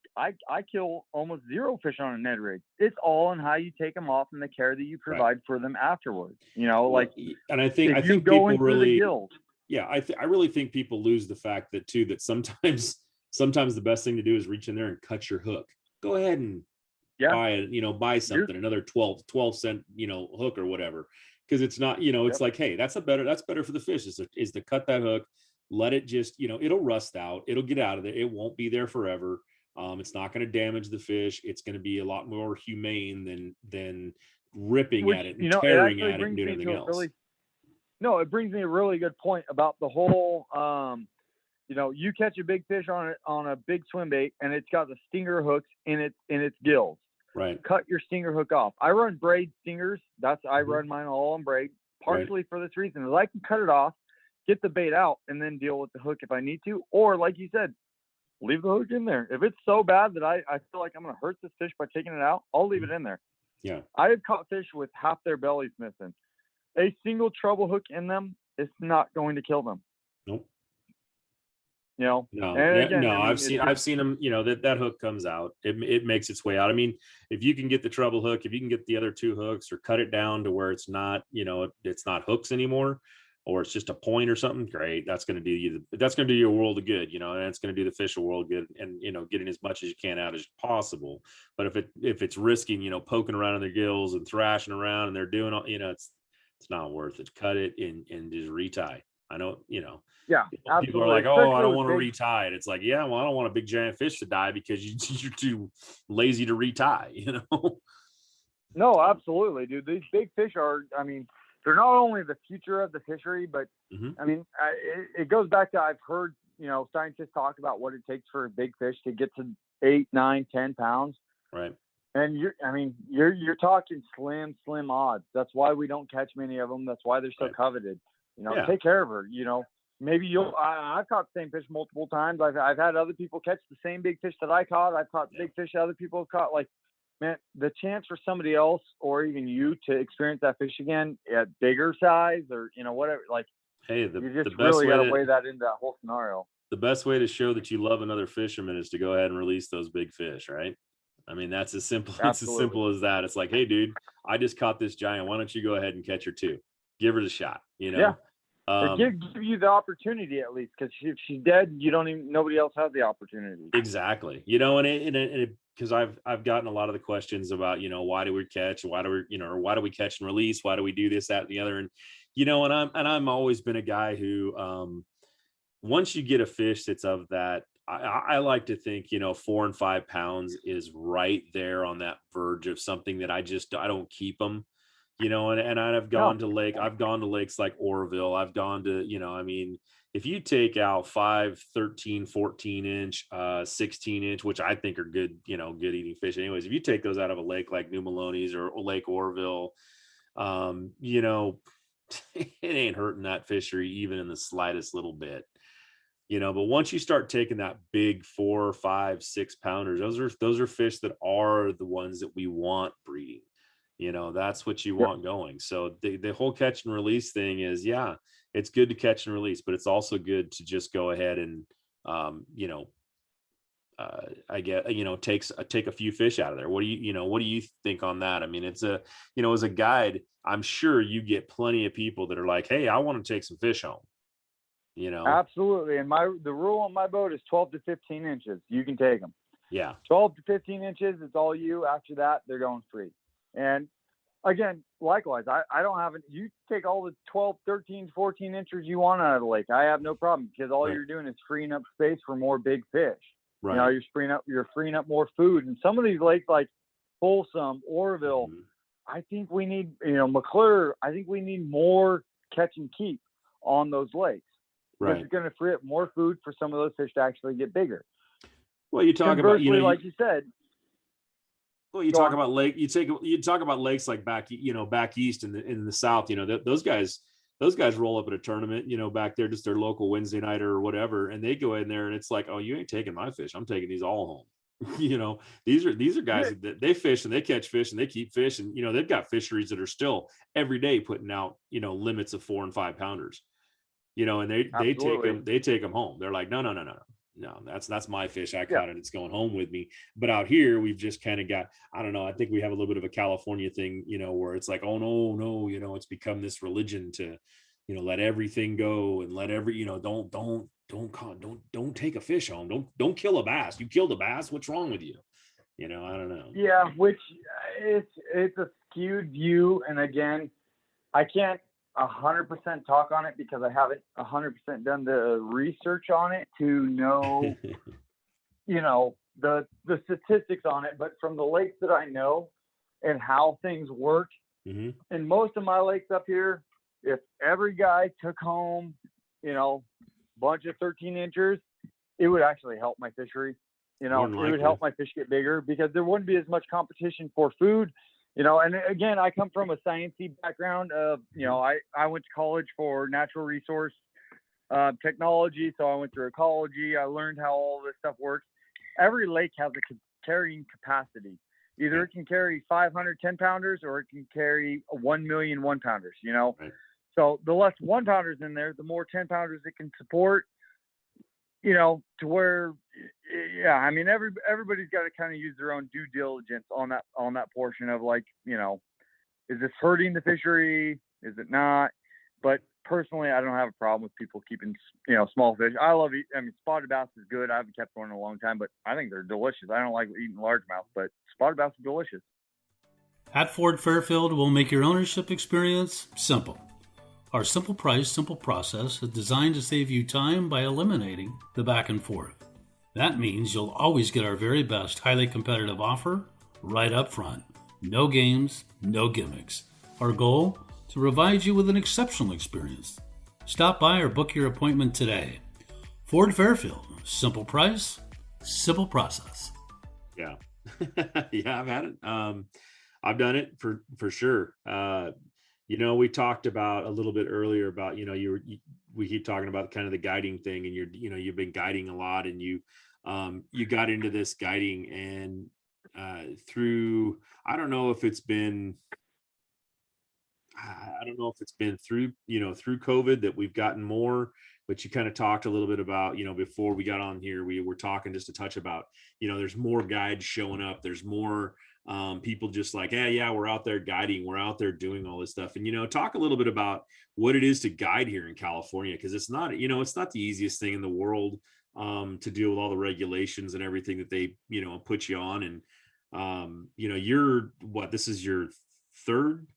kill almost zero fish on a Ned rig. It's all in how you take them off and the care that you provide for them afterwards. And I think people really, I really think people lose the fact that sometimes the best thing to do is reach in there and cut your hook. Go ahead and buy something, another 12 cent, hook or whatever. Because it's not, it's like, hey, that's better for the fish is to cut that hook, let it just, it'll rust out, it'll get out of there, it won't be there forever. It's not going to damage the fish. It's going to be a lot more humane than ripping at it and tearing at it and doing anything else. It brings me a really good point about the whole, you catch a big fish on a big swim bait and it's got the stinger hooks in its gills. Right. Cut your stinger hook off. I run braid stingers. I run mine all on braid, partially for this reason. Is I can cut it off, get the bait out, and then deal with the hook if I need to. Or like you said, leave the hook in there. If it's so bad that I feel like I'm going to hurt this fish by taking it out, I'll leave it in there. Yeah. I have caught fish with half their bellies missing. A single treble hook in them is not going to kill them. Nope. I've seen them, that hook comes out. It makes its way out. I mean, if you can get the treble hook, if you can get the other 2 hooks or cut it down to where it's not, it's not hooks anymore, or it's just a point or something, great. That's going to do you a world of good, and it's going to do the fish a world of good and, getting as much as you can out as possible. But if it's risking, poking around in their gills and thrashing around and they're doing all, it's not worth it. Cut it and just retie. I know, yeah, absolutely. People are like, oh, I don't want to retie it. It's like, yeah, well, I don't want a big giant fish to die because you're too lazy to retie, No, absolutely, dude. These big fish are, I mean, they're not only the future of the fishery, but I mean, it goes back to, I've heard, scientists talk about what it takes for a big fish to get to 8, 9, 10 pounds. Right. And you're talking slim odds. That's why we don't catch many of them. That's why they're so coveted. Take care of her. Maybe I've caught the same fish multiple times. I've had other people catch the same big fish that I caught. I've caught big fish that other people have caught. Like, man, the chance for somebody else or even you to experience that fish again at bigger size or whatever. Like, hey, you just really got to weigh that into that whole scenario. The best way to show that you love another fisherman is to go ahead and release those big fish, right? I mean, that's as simple. It's as simple as that. It's like, hey, dude, I just caught this giant. Why don't you go ahead and catch her too? Give her the shot. Yeah. Give you the opportunity at least, because if she's dead, nobody else has the opportunity. Exactly. And because I've gotten a lot of the questions about, why do we catch? Why do we, or why do we catch and release? Why do we do this, that, and the other? And, I'm always been a guy who, once you get a fish that's of that, I like to think, 4 and 5 pounds is right there on that verge of something that I don't keep them. And I've gone to lakes like Oroville. I've gone to, if you take out 5, 13, 14 inch, 16 inch, which I think are good, good eating fish anyways, if you take those out of a lake like New Maloney's or Lake Oroville, it ain't hurting that fishery even in the slightest little bit. But once you start taking that big 4, 5, 6 pounders, those are fish that are the ones that we want breeding. That's what you want going. So the whole catch and release thing is, it's good to catch and release, but it's also good to just go ahead and, take a few fish out of there. What do you think on that? I mean, it's as a guide, I'm sure you get plenty of people that are like, hey, I want to take some fish home. you know? Absolutely. And the rule on my boat is 12 to 15 inches. You can take them. Yeah. 12 to 15 inches, it's all you. After that, they're going free. And again, likewise, I don't have it. You take all the 12, 13, 14 inches you want out of the lake. I have no problem, because all Right. you're doing is freeing up space for more big fish. Right. You know, you're freeing up more food. And some of these lakes like Folsom, Oroville, Mhm. I think we need, McClure, I think we need more catch and keep on those lakes. Because Right. it's going to free up more food for some of those fish to actually get bigger. Well, you talk about, Conversely, like you said, well, you Go talk on. about you talk about lakes like back east in the South, those guys roll up at a tournament, back there, just their local Wednesday night or whatever. And they go in there and it's like, oh, you ain't taking my fish. I'm taking these all home. These are guys that they fish and they catch fish and they keep fish. And, they've got fisheries that are still every day putting out, limits of 4 and 5 pounders, and they take them home. They're like, no, that's my fish. I caught it. It's going home with me. But out here, we've just kind of got, I don't know. I think we have a little bit of a California thing, where it's like, oh no, it's become this religion to, let everything go and let don't take a fish home. Don't kill a bass. You killed a bass. What's wrong with you? I don't know. Yeah, which it's a skewed view. And again, I can't 100% talk on it because I haven't 100% done the research on it to know, the statistics on it. But from the lakes that I know and how things work, Mm-hmm. in most of my lakes up here, if every guy took home, bunch of 13 inches, it would actually help my fishery. It would help my fish get bigger because there wouldn't be as much competition for food. And again, I come from a sciencey background of, I went to college for natural resource technology. So I went through ecology. I learned how all this stuff works. Every lake has a carrying capacity. Either it can carry 500 10-pounders or it can carry 1 million 1-pounders, Right. So the less 1-pounders in there, the more 10-pounders it can support, to where, everybody's got to kind of use their own due diligence on that portion of like, is this hurting the fishery? Is it not? But personally, I don't have a problem with people keeping, small fish. I love spotted bass is good. I haven't kept one in a long time, but I think they're delicious. I don't like eating largemouth, but spotted bass are delicious. At Ford Fairfield, we'll make your ownership experience simple. Our simple price, simple process is designed to save you time by eliminating the back and forth. That means you'll always get our very best highly competitive offer right up front. No games, no gimmicks. Our goal? To provide you with an exceptional experience. Stop by or book your appointment today. Ford Fairfield, simple price, simple process. Yeah. Yeah, I've had it. I've done it for sure. We talked about a little bit earlier about, we keep talking about kind of the guiding thing, and you've been guiding a lot, and you got into this guiding and through, I don't know if it's been through, through COVID that we've gotten more, but you kind of talked a little bit about, before we got on here, we were talking just a touch about, there's more guides showing up. There's more people just like, yeah, we're out there guiding. We're out there doing all this stuff. And, talk a little bit about what it is to guide here in California. Cause it's not, it's not the easiest thing in the world to deal with all the regulations and everything that they, put you on. And, you're this is your third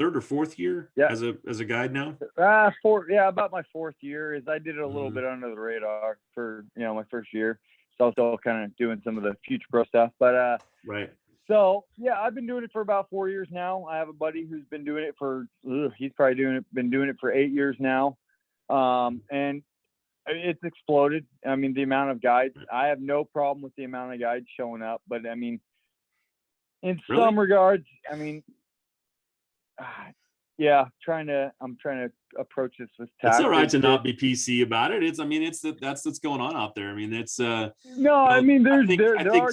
or fourth year as a guide now? About my fourth year. Is I did it a little bit under the radar for my first year, so I was still kind of doing some of the future pro stuff. But right. So I've been doing it for about 4 years now. I have a buddy who's been doing it for he's probably been doing it for 8 years now, and it's exploded. I mean, the amount of guides. I have no problem with the amount of guides showing up, but I mean, in some regards, I mean. I'm trying to approach this with tact. It's all right to not be PC about it. That's what's going on out there. I mean, it's there are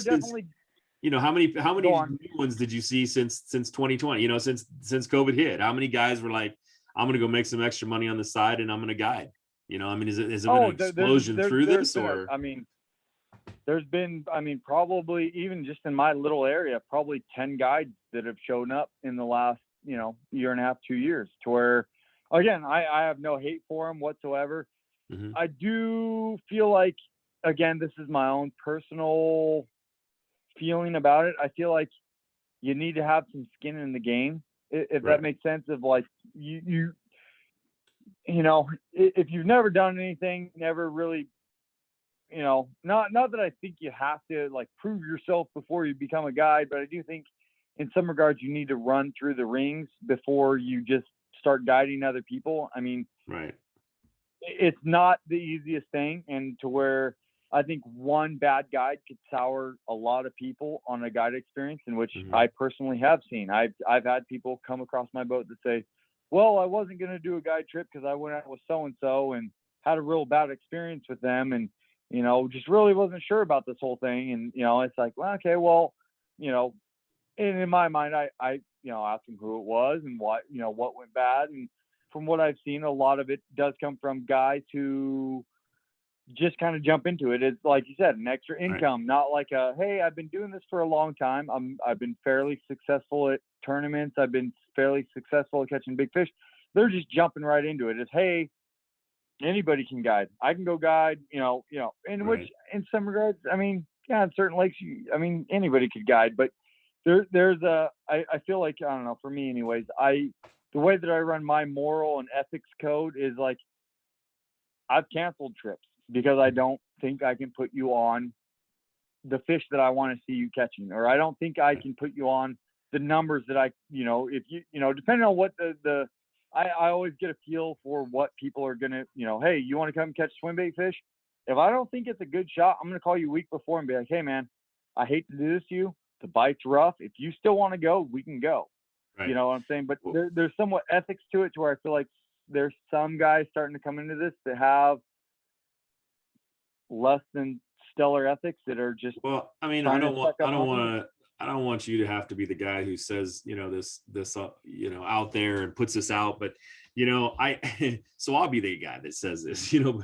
definitely. How many new ones did you see since 2020? Since COVID hit, how many guys were like, I'm going to go make some extra money on the side and I'm going to guide? Has it been an explosion through this, or? There's been, probably even just in my little area, probably 10 guides that have shown up in the last, year and a half, 2 years, to where, again, I have no hate for them whatsoever. Mm-hmm. I do feel like, again, this is my own personal feeling about it. I feel like you need to have some skin in the game, if Right. that makes sense. Of like you know, if you've never done anything, never really, you know, not that I think you have to like prove yourself before you become a guide, but I do think in some regards you need to run through the rings before you just start guiding other people. I mean, Right. it's not the easiest thing, and to where I think one bad guide could sour a lot of people on a guide experience, in which Mm-hmm. I personally have seen. I've had people come across my boat that say, well, I wasn't going to do a guide trip because I went out with so-and-so and had a real bad experience with them. And, you know, just really wasn't sure about this whole thing. And, you know, it's like, well, okay, well, you know, and in my mind, I, you know, asked them who it was and what, you know, what went bad. And from what I've seen, a lot of it does come from guys who just kind of jump into it. It's like you said, an extra income, not like a, hey, I've been doing this for a long time. I've been fairly successful at tournaments. I've been fairly successful at catching big fish. They're just jumping right into it. It's, hey, anybody can guide. I can go guide, you know, in which in some regards, I mean, yeah, in certain lakes, I mean, anybody could guide, but I feel like, I don't know, for me anyways, the way that I run my moral and ethics code is like, I've canceled trips because I don't think I can put you on the fish that I want to see you catching, or I don't think I can put you on the numbers that I, you know, if you know, depending on what I always get a feel for what people are going to, you know, hey, you want to come catch swimbait fish? If I don't think it's a good shot, I'm going to call you a week before and be like, hey man, I hate to do this to you. The bite's rough. If you still want to go, we can go. Right. You know what I'm saying? But there's somewhat ethics to it, to where I feel like there's some guys starting to come into this that have less than stellar ethics that are just, well, I mean, I don't want you to have to be the guy who says, you know, this you know, out there and puts this out, but you know, so I'll be the guy that says this, you know,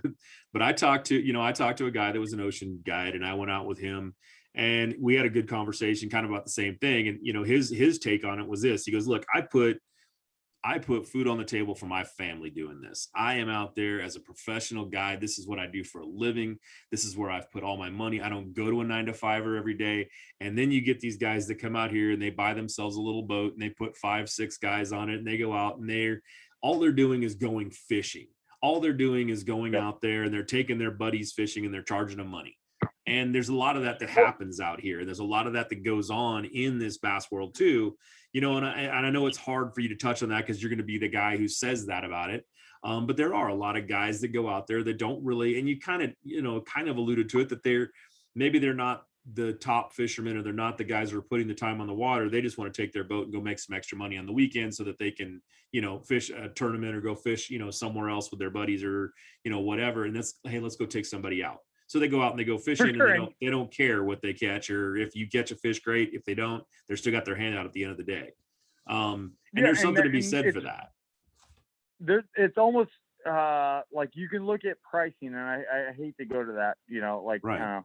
but I talked to a guy that was an ocean guide, and I went out with him and we had a good conversation kind of about the same thing. And, you know, his take on it was this. He goes, look, I put food on the table for my family doing this. I am out there as a professional guide. This is what I do for a living. This is where I've put all my money. I don't go to a 9-to-5 every day. And then you get these guys that come out here and they buy themselves a little boat and they put 5-6 guys on it and they go out and all they're doing is going fishing. All they're doing is going out there and they're taking their buddies fishing and they're charging them money. And there's a lot of that happens out here. There's a lot of that goes on in this bass world too, you know, and I know it's hard for you to touch on that because you're going to be the guy who says that about it. But there are a lot of guys that go out there that don't really, and you kind of alluded to it, that they're not the top fishermen, or they're not the guys who are putting the time on the water. They just want to take their boat and go make some extra money on the weekend so that they can, you know, fish a tournament or go fish, you know, somewhere else with their buddies or, you know, whatever. And that's, hey, let's go take somebody out. So they go out and they go fishing, sure. and they don't care what they catch, or if you catch a fish, great. If they don't, they're still got their hand out at the end of the day. And there's something to be said for that. It's almost like you can look at pricing, and I hate to go to that, you know, like, I don't know.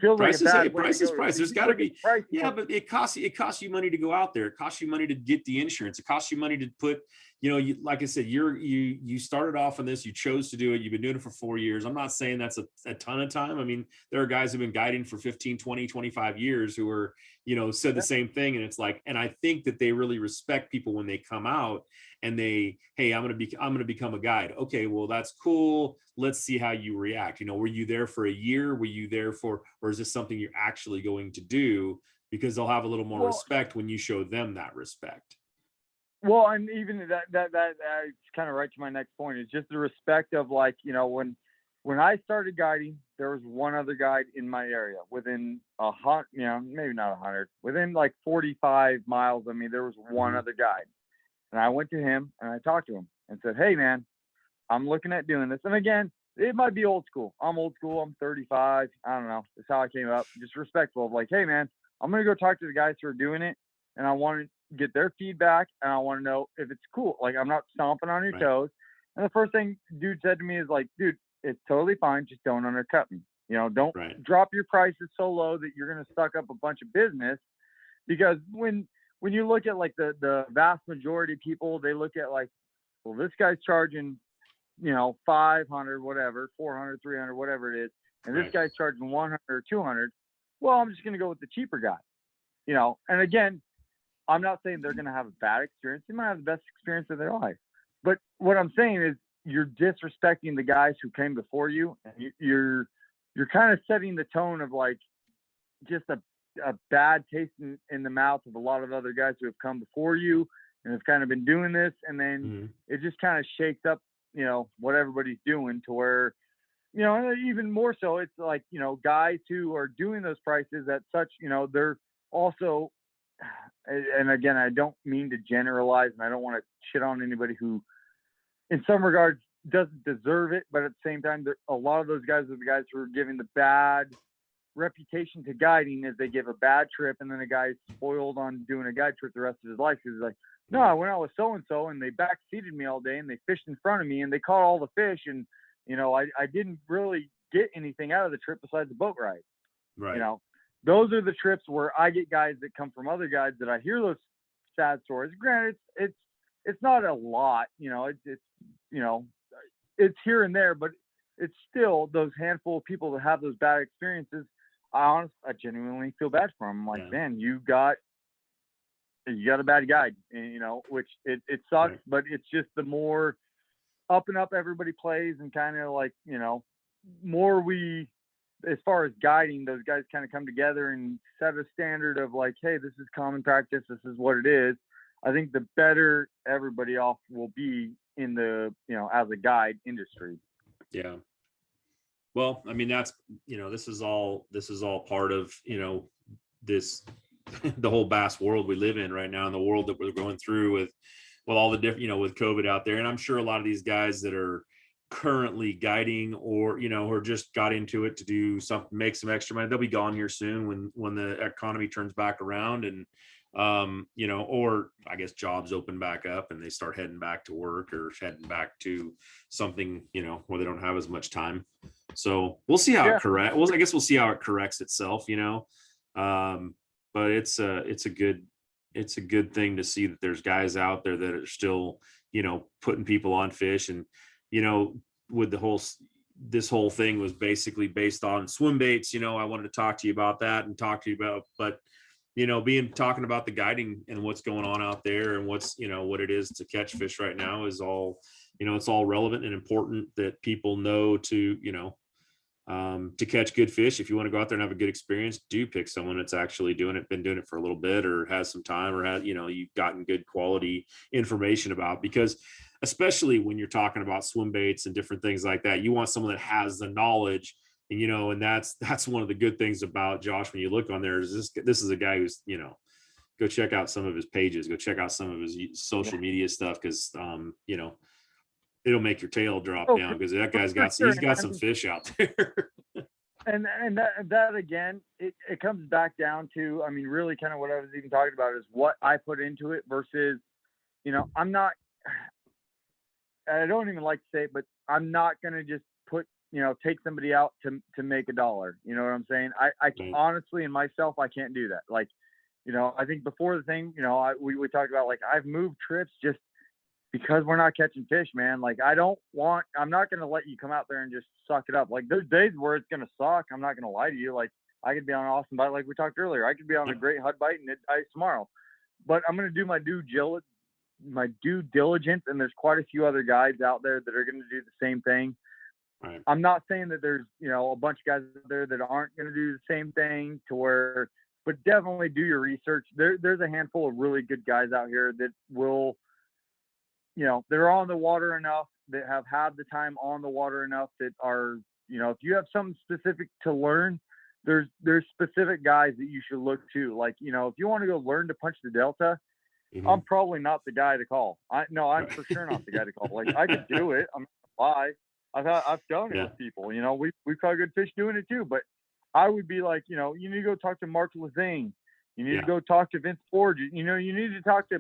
Feels price like price is price. There's got to be, price, but it costs you money to go out there. It costs you money to get the insurance. It costs you money to put, you know, like I said, you started off on this, you chose to do it. You've been doing it for 4 years. I'm not saying that's a ton of time. I mean, there are guys who've been guiding for 15, 20, 25 years who are, you know, said the same thing. And it's like, and I think that they really respect people when they come out and hey, I'm going to become a guide. Okay, well, that's cool. Let's see how you react. You know, were you there for a year? Were you there or is this something you're actually going to do? Because they'll have a little more respect when you show them that respect. Well, and even that kind of right to my next point, is just the respect of, like, you know, when I started guiding, there was one other guide in my area within you know, maybe not 100, within like 45 miles of me, there was one other guide. And I went to him and I talked to him and said, hey man, I'm looking at doing this. And again, it might be old school. I'm old school. I'm 35. I don't know. That's how I came up. Just respectful of, like, hey man, I'm going to go talk to the guys who are doing it, and I want to get their feedback, and I want to know if it's cool. Like, I'm not stomping on your toes. And the first thing dude said to me is like, dude, it's totally fine. Just don't undercut me. You know, don't drop your prices so low that you're going to suck up a bunch of business. Because when you look at, like, the vast majority of people, they look at, like, well, this guy's charging 500, whatever, 400, 300, whatever it is, and this Right. guy's charging 100 or 200. Well, I'm just going to go with the cheaper guy, And again, I'm not saying they're going to have a bad experience. They might have the best experience of their life. But what I'm saying is you're disrespecting the guys who came before you, and you're kind of setting the tone of like just a bad taste in the mouth of a lot of other guys who have come before you and have kind of been doing this. And then it just kind of shakes up, what everybody's doing to where, even more so, it's like, guys who are doing those prices at such, they're also, and again, I don't mean to generalize, and I don't want to shit on anybody who, in some regards, doesn't deserve it, but at the same time, a lot of those guys are the guys who are giving the bad reputation to guiding, as they give a bad trip, and then a guy's spoiled on doing a guide trip the rest of his life. He's like, no, I went out with so and so, and they backseated me all day, and they fished in front of me, and they caught all the fish, and I didn't really get anything out of the trip besides the boat ride. Right. Those are the trips where I get guys that come from other guides that I hear those sad stories. Granted, it's not a lot, it's here and there, but it's still those handful of people that have those bad experiences. I genuinely feel bad for them. I'm like, man, you got a bad guide, which it sucks, Right. but it's just the more up and up everybody plays, and kind of like, more we, as far as guiding, those guys kind of come together and set a standard of like, hey, this is common practice. This is what it is. I think the better everybody off will be in the, as a guide industry. Yeah. Well, I mean, that's, this is all part of, this, the whole bass world we live in right now, and the world that we're going through with all the different, with COVID out there. And I'm sure a lot of these guys that are currently guiding, or, or just got into it to do something, make some extra money, they'll be gone here soon when the economy turns back around, and, or I guess jobs open back up and they start heading back to work, or heading back to something, where they don't have as much time. So we'll see how it corrects. Well, I guess we'll see how it corrects itself, but it's a good thing to see that there's guys out there that are still, putting people on fish. And, with this whole thing was basically based on Swimbaits. I wanted to talk to you about that and but talking about the guiding and what's going on out there, and what's, what it is to catch fish right now is all, it's all relevant and important that people know to, to catch good fish. If you want to go out there and have a good experience, do pick someone that's actually been doing it for a little bit, or has some time, or has, you've gotten good quality information about, because especially when you're talking about swim baits and different things like that, you want someone that has the knowledge. And, and that's one of the good things about Josh, when you look on there, is this is a guy who's, go check out some of his pages, go check out some of his social media stuff. Cause, it'll make your tail drop down, because that guy's he's got some fish out there. And that again, it comes back down to, I mean, really kind of what I was even talking about is what I put into it versus, I don't even like to say it, but I'm not going to just take somebody out to make $1. You know what I'm saying? I honestly, in myself, I can't do that. Like, I think before the thing, we talked about, like, I've moved trips just because we're not catching fish, man. Like, I'm not going to let you come out there and just suck it up. Like, there's days where it's going to suck. I'm not going to lie to you. Like, I could be on an awesome bite, like we talked earlier. I could be on a great hud bite and it dies tomorrow. But I'm going to do my due diligence, and there's quite a few other guys out there that are going to do the same thing. Right. I'm not saying that there's, a bunch of guys out there that aren't going to do the same thing, but definitely do your research. There's a handful of really good guys out here that will, they're on the water enough, that have had the time on the water enough, that are, if you have something specific to learn, there's specific guys that you should look to. Like, if you want to go learn to punch the Delta, I'm probably not the guy to call. I'm for sure not the guy to call. Like, I could do it. I'm not gonna lie. I've done it with people. We've caught good fish doing it too. But I would be like, you need to go talk to Mark Lazane. You need to go talk to Vince Ford. You need to talk to,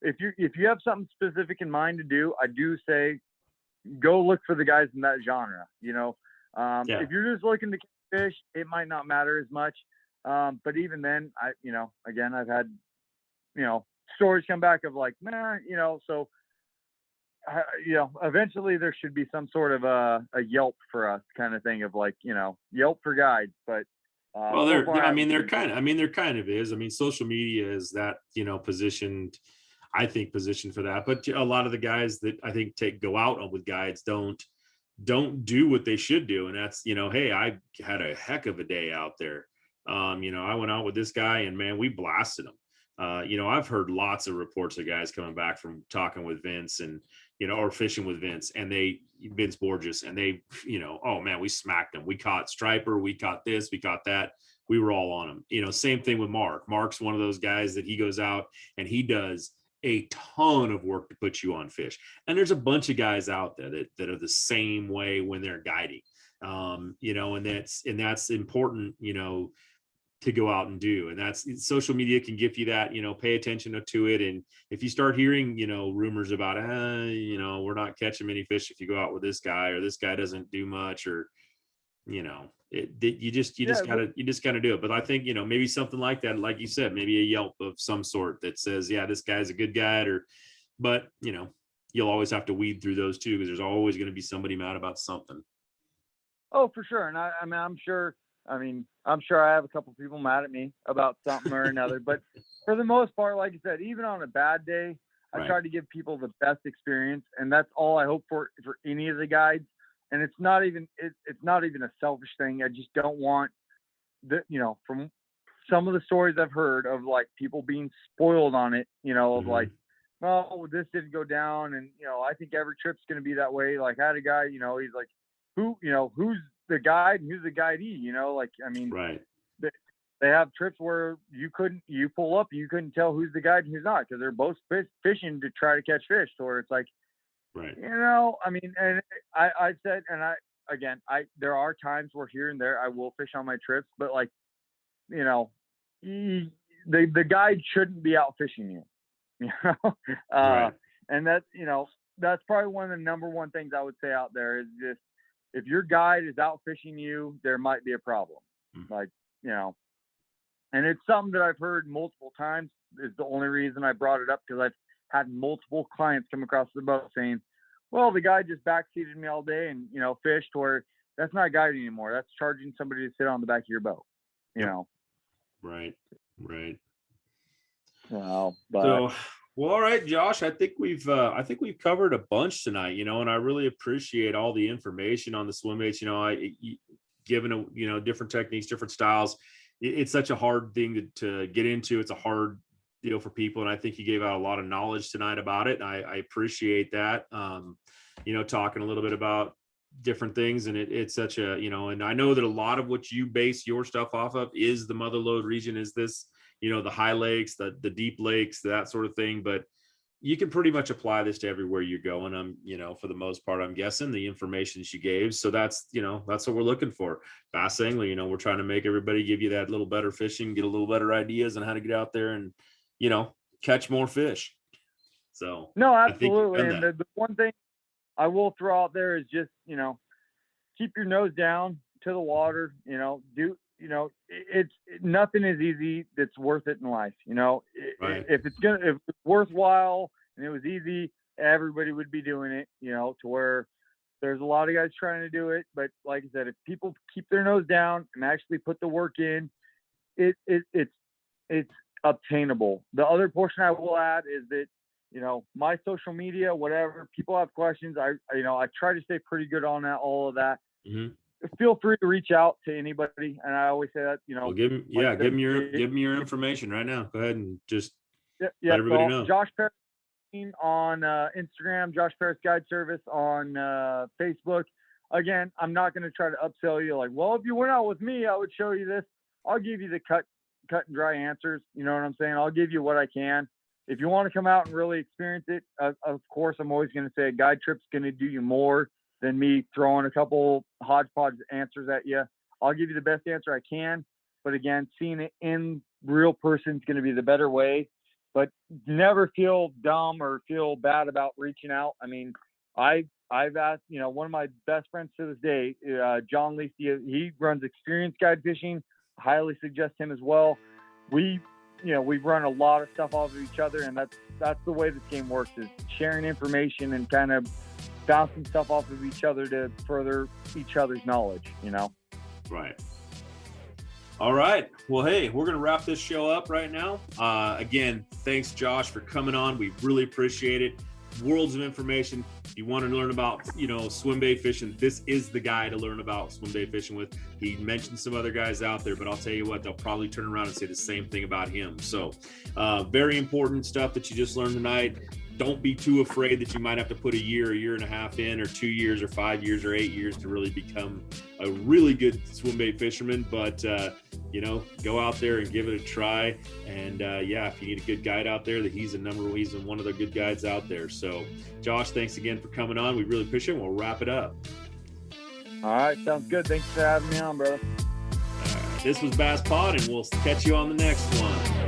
if you have something specific in mind to do, I do say go look for the guys in that genre. If you're just looking to catch fish, it might not matter as much. But even then, again, I've had, stories come back of like, so eventually there should be some sort of a Yelp for us kind of thing of like, Yelp for guides. But Well, so far, there kind of is. I mean, social media is that, positioned, I think, positioned for that. But a lot of the guys that I think go out with guides don't do what they should do. And that's, hey, I had a heck of a day out there. I went out with this guy and man, we blasted him. I've heard lots of reports of guys coming back from talking with Vince and, or fishing with Vince and Vince Borges, and they, oh man, we smacked them. We caught striper. We caught this, we caught that. We were all on them. Same thing with Mark. Mark's one of those guys that he goes out and he does a ton of work to put you on fish. And there's a bunch of guys out there that are the same way when they're guiding, and that's important, to go out and do. And that's social media can give you that, pay attention to it. And if you start hearing, rumors about, we're not catching many fish if you go out with this guy, or this guy doesn't do much, or, you just gotta do it. But I think, maybe something like that, like you said, maybe a Yelp of some sort that says, yeah, this guy's a good guide, but you'll always have to weed through those too, because there's always going to be somebody mad about something. Oh, for sure. And I'm sure I have a couple people mad at me about something or another, but for the most part, like I said, even on a bad day, I try to give people the best experience, and that's all I hope for any of the guides. And it's not even a selfish thing. I just don't want from some of the stories I've heard of like people being spoiled on it, of like, oh, this didn't go down. And, I think every trip's going to be that way. Like I had a guy, he's like, who's the guide and who's the guidee, right. They have trips where you pull up and you couldn't tell who's the guide and who's not, because they're both fishing to try to catch fish. Or it's like, right. And I said, and there are times where here and there I will fish on my trips, but like, the guide shouldn't be out fishing you, Right. And that's probably one of the number one things I would say out there is just, if your guide is out fishing you, there might be a problem. Like, and it's something that I've heard multiple times. Is the only reason I brought it up, because I've had multiple clients come across the boat saying, well, the guy just backseated me all day and, fished, where that's not guiding anymore. That's charging somebody to sit on the back of your boat, Right. Well, all right, Josh, I think we've covered a bunch tonight, and I really appreciate all the information on the swim baits. Given different techniques, different styles, it's such a hard thing to get into. It's a hard deal for people, and I think you gave out a lot of knowledge tonight about it. And I appreciate that. Talking a little bit about different things, and it's such a and I know that a lot of what you base your stuff off of is the Mother Lode region, is this the high lakes, the deep lakes, that sort of thing. But you can pretty much apply this to everywhere you go. And for the most part, I'm guessing the information she gave. So that's what we're looking for. Bass angling, we're trying to make everybody give you that little better fishing, get a little better ideas on how to get out there and, catch more fish. So no, absolutely. And the one thing I will throw out there is just, keep your nose down to the water, it's nothing is easy that's worth it in life. Right. If it's worthwhile and it was easy, everybody would be doing it, to where there's a lot of guys trying to do it. But like I said, if people keep their nose down and actually put the work in, it's obtainable. The other portion I will add is that, my social media, whatever, people have questions. I try to stay pretty good on all of that. Mm-hmm. Feel free to reach out to anybody, and I always say that, Well, give them your information right now. Go ahead and just let everybody know. Josh Parris on Instagram, Josh Parris Guide Service on Facebook. Again, I'm not going to try to upsell you like, well, if you went out with me, I would show you this. I'll give you the cut and dry answers. You know what I'm saying? I'll give you what I can. If you want to come out and really experience it, of course, I'm always going to say a guide trip's going to do you more than me throwing a couple hodgepodge answers at you. I'll give you the best answer I can. But again, seeing it in real person is going to be the better way. But never feel dumb or feel bad about reaching out. I mean, I've asked, one of my best friends to this day, John Leasty, he runs Experience Guide Fishing. I highly suggest him as well. We we've run a lot of stuff off of each other, and that's the way this game works, is sharing information and kind of bouncing stuff off of each other to further each other's knowledge, Right. All right. Well, hey, we're going to wrap this show up right now. Again, thanks, Josh, for coming on. We really appreciate it. Worlds of information. If you want to learn about, swim bait fishing, this is the guy to learn about swim bait fishing with. He mentioned some other guys out there, but I'll tell you what, they'll probably turn around and say the same thing about him. So very important stuff that you just learned tonight. Don't be too afraid that you might have to put a year and a half in, or 2 years or 5 years or 8 years to really become a really good swim bait fisherman. But, go out there and give it a try. And if you need a good guide out there, he's one of the good guides out there. So Josh, thanks again for coming on. We really appreciate it. We'll wrap it up. All right. Sounds good. Thanks for having me on, brother. This was Bass Pod, and we'll catch you on the next one.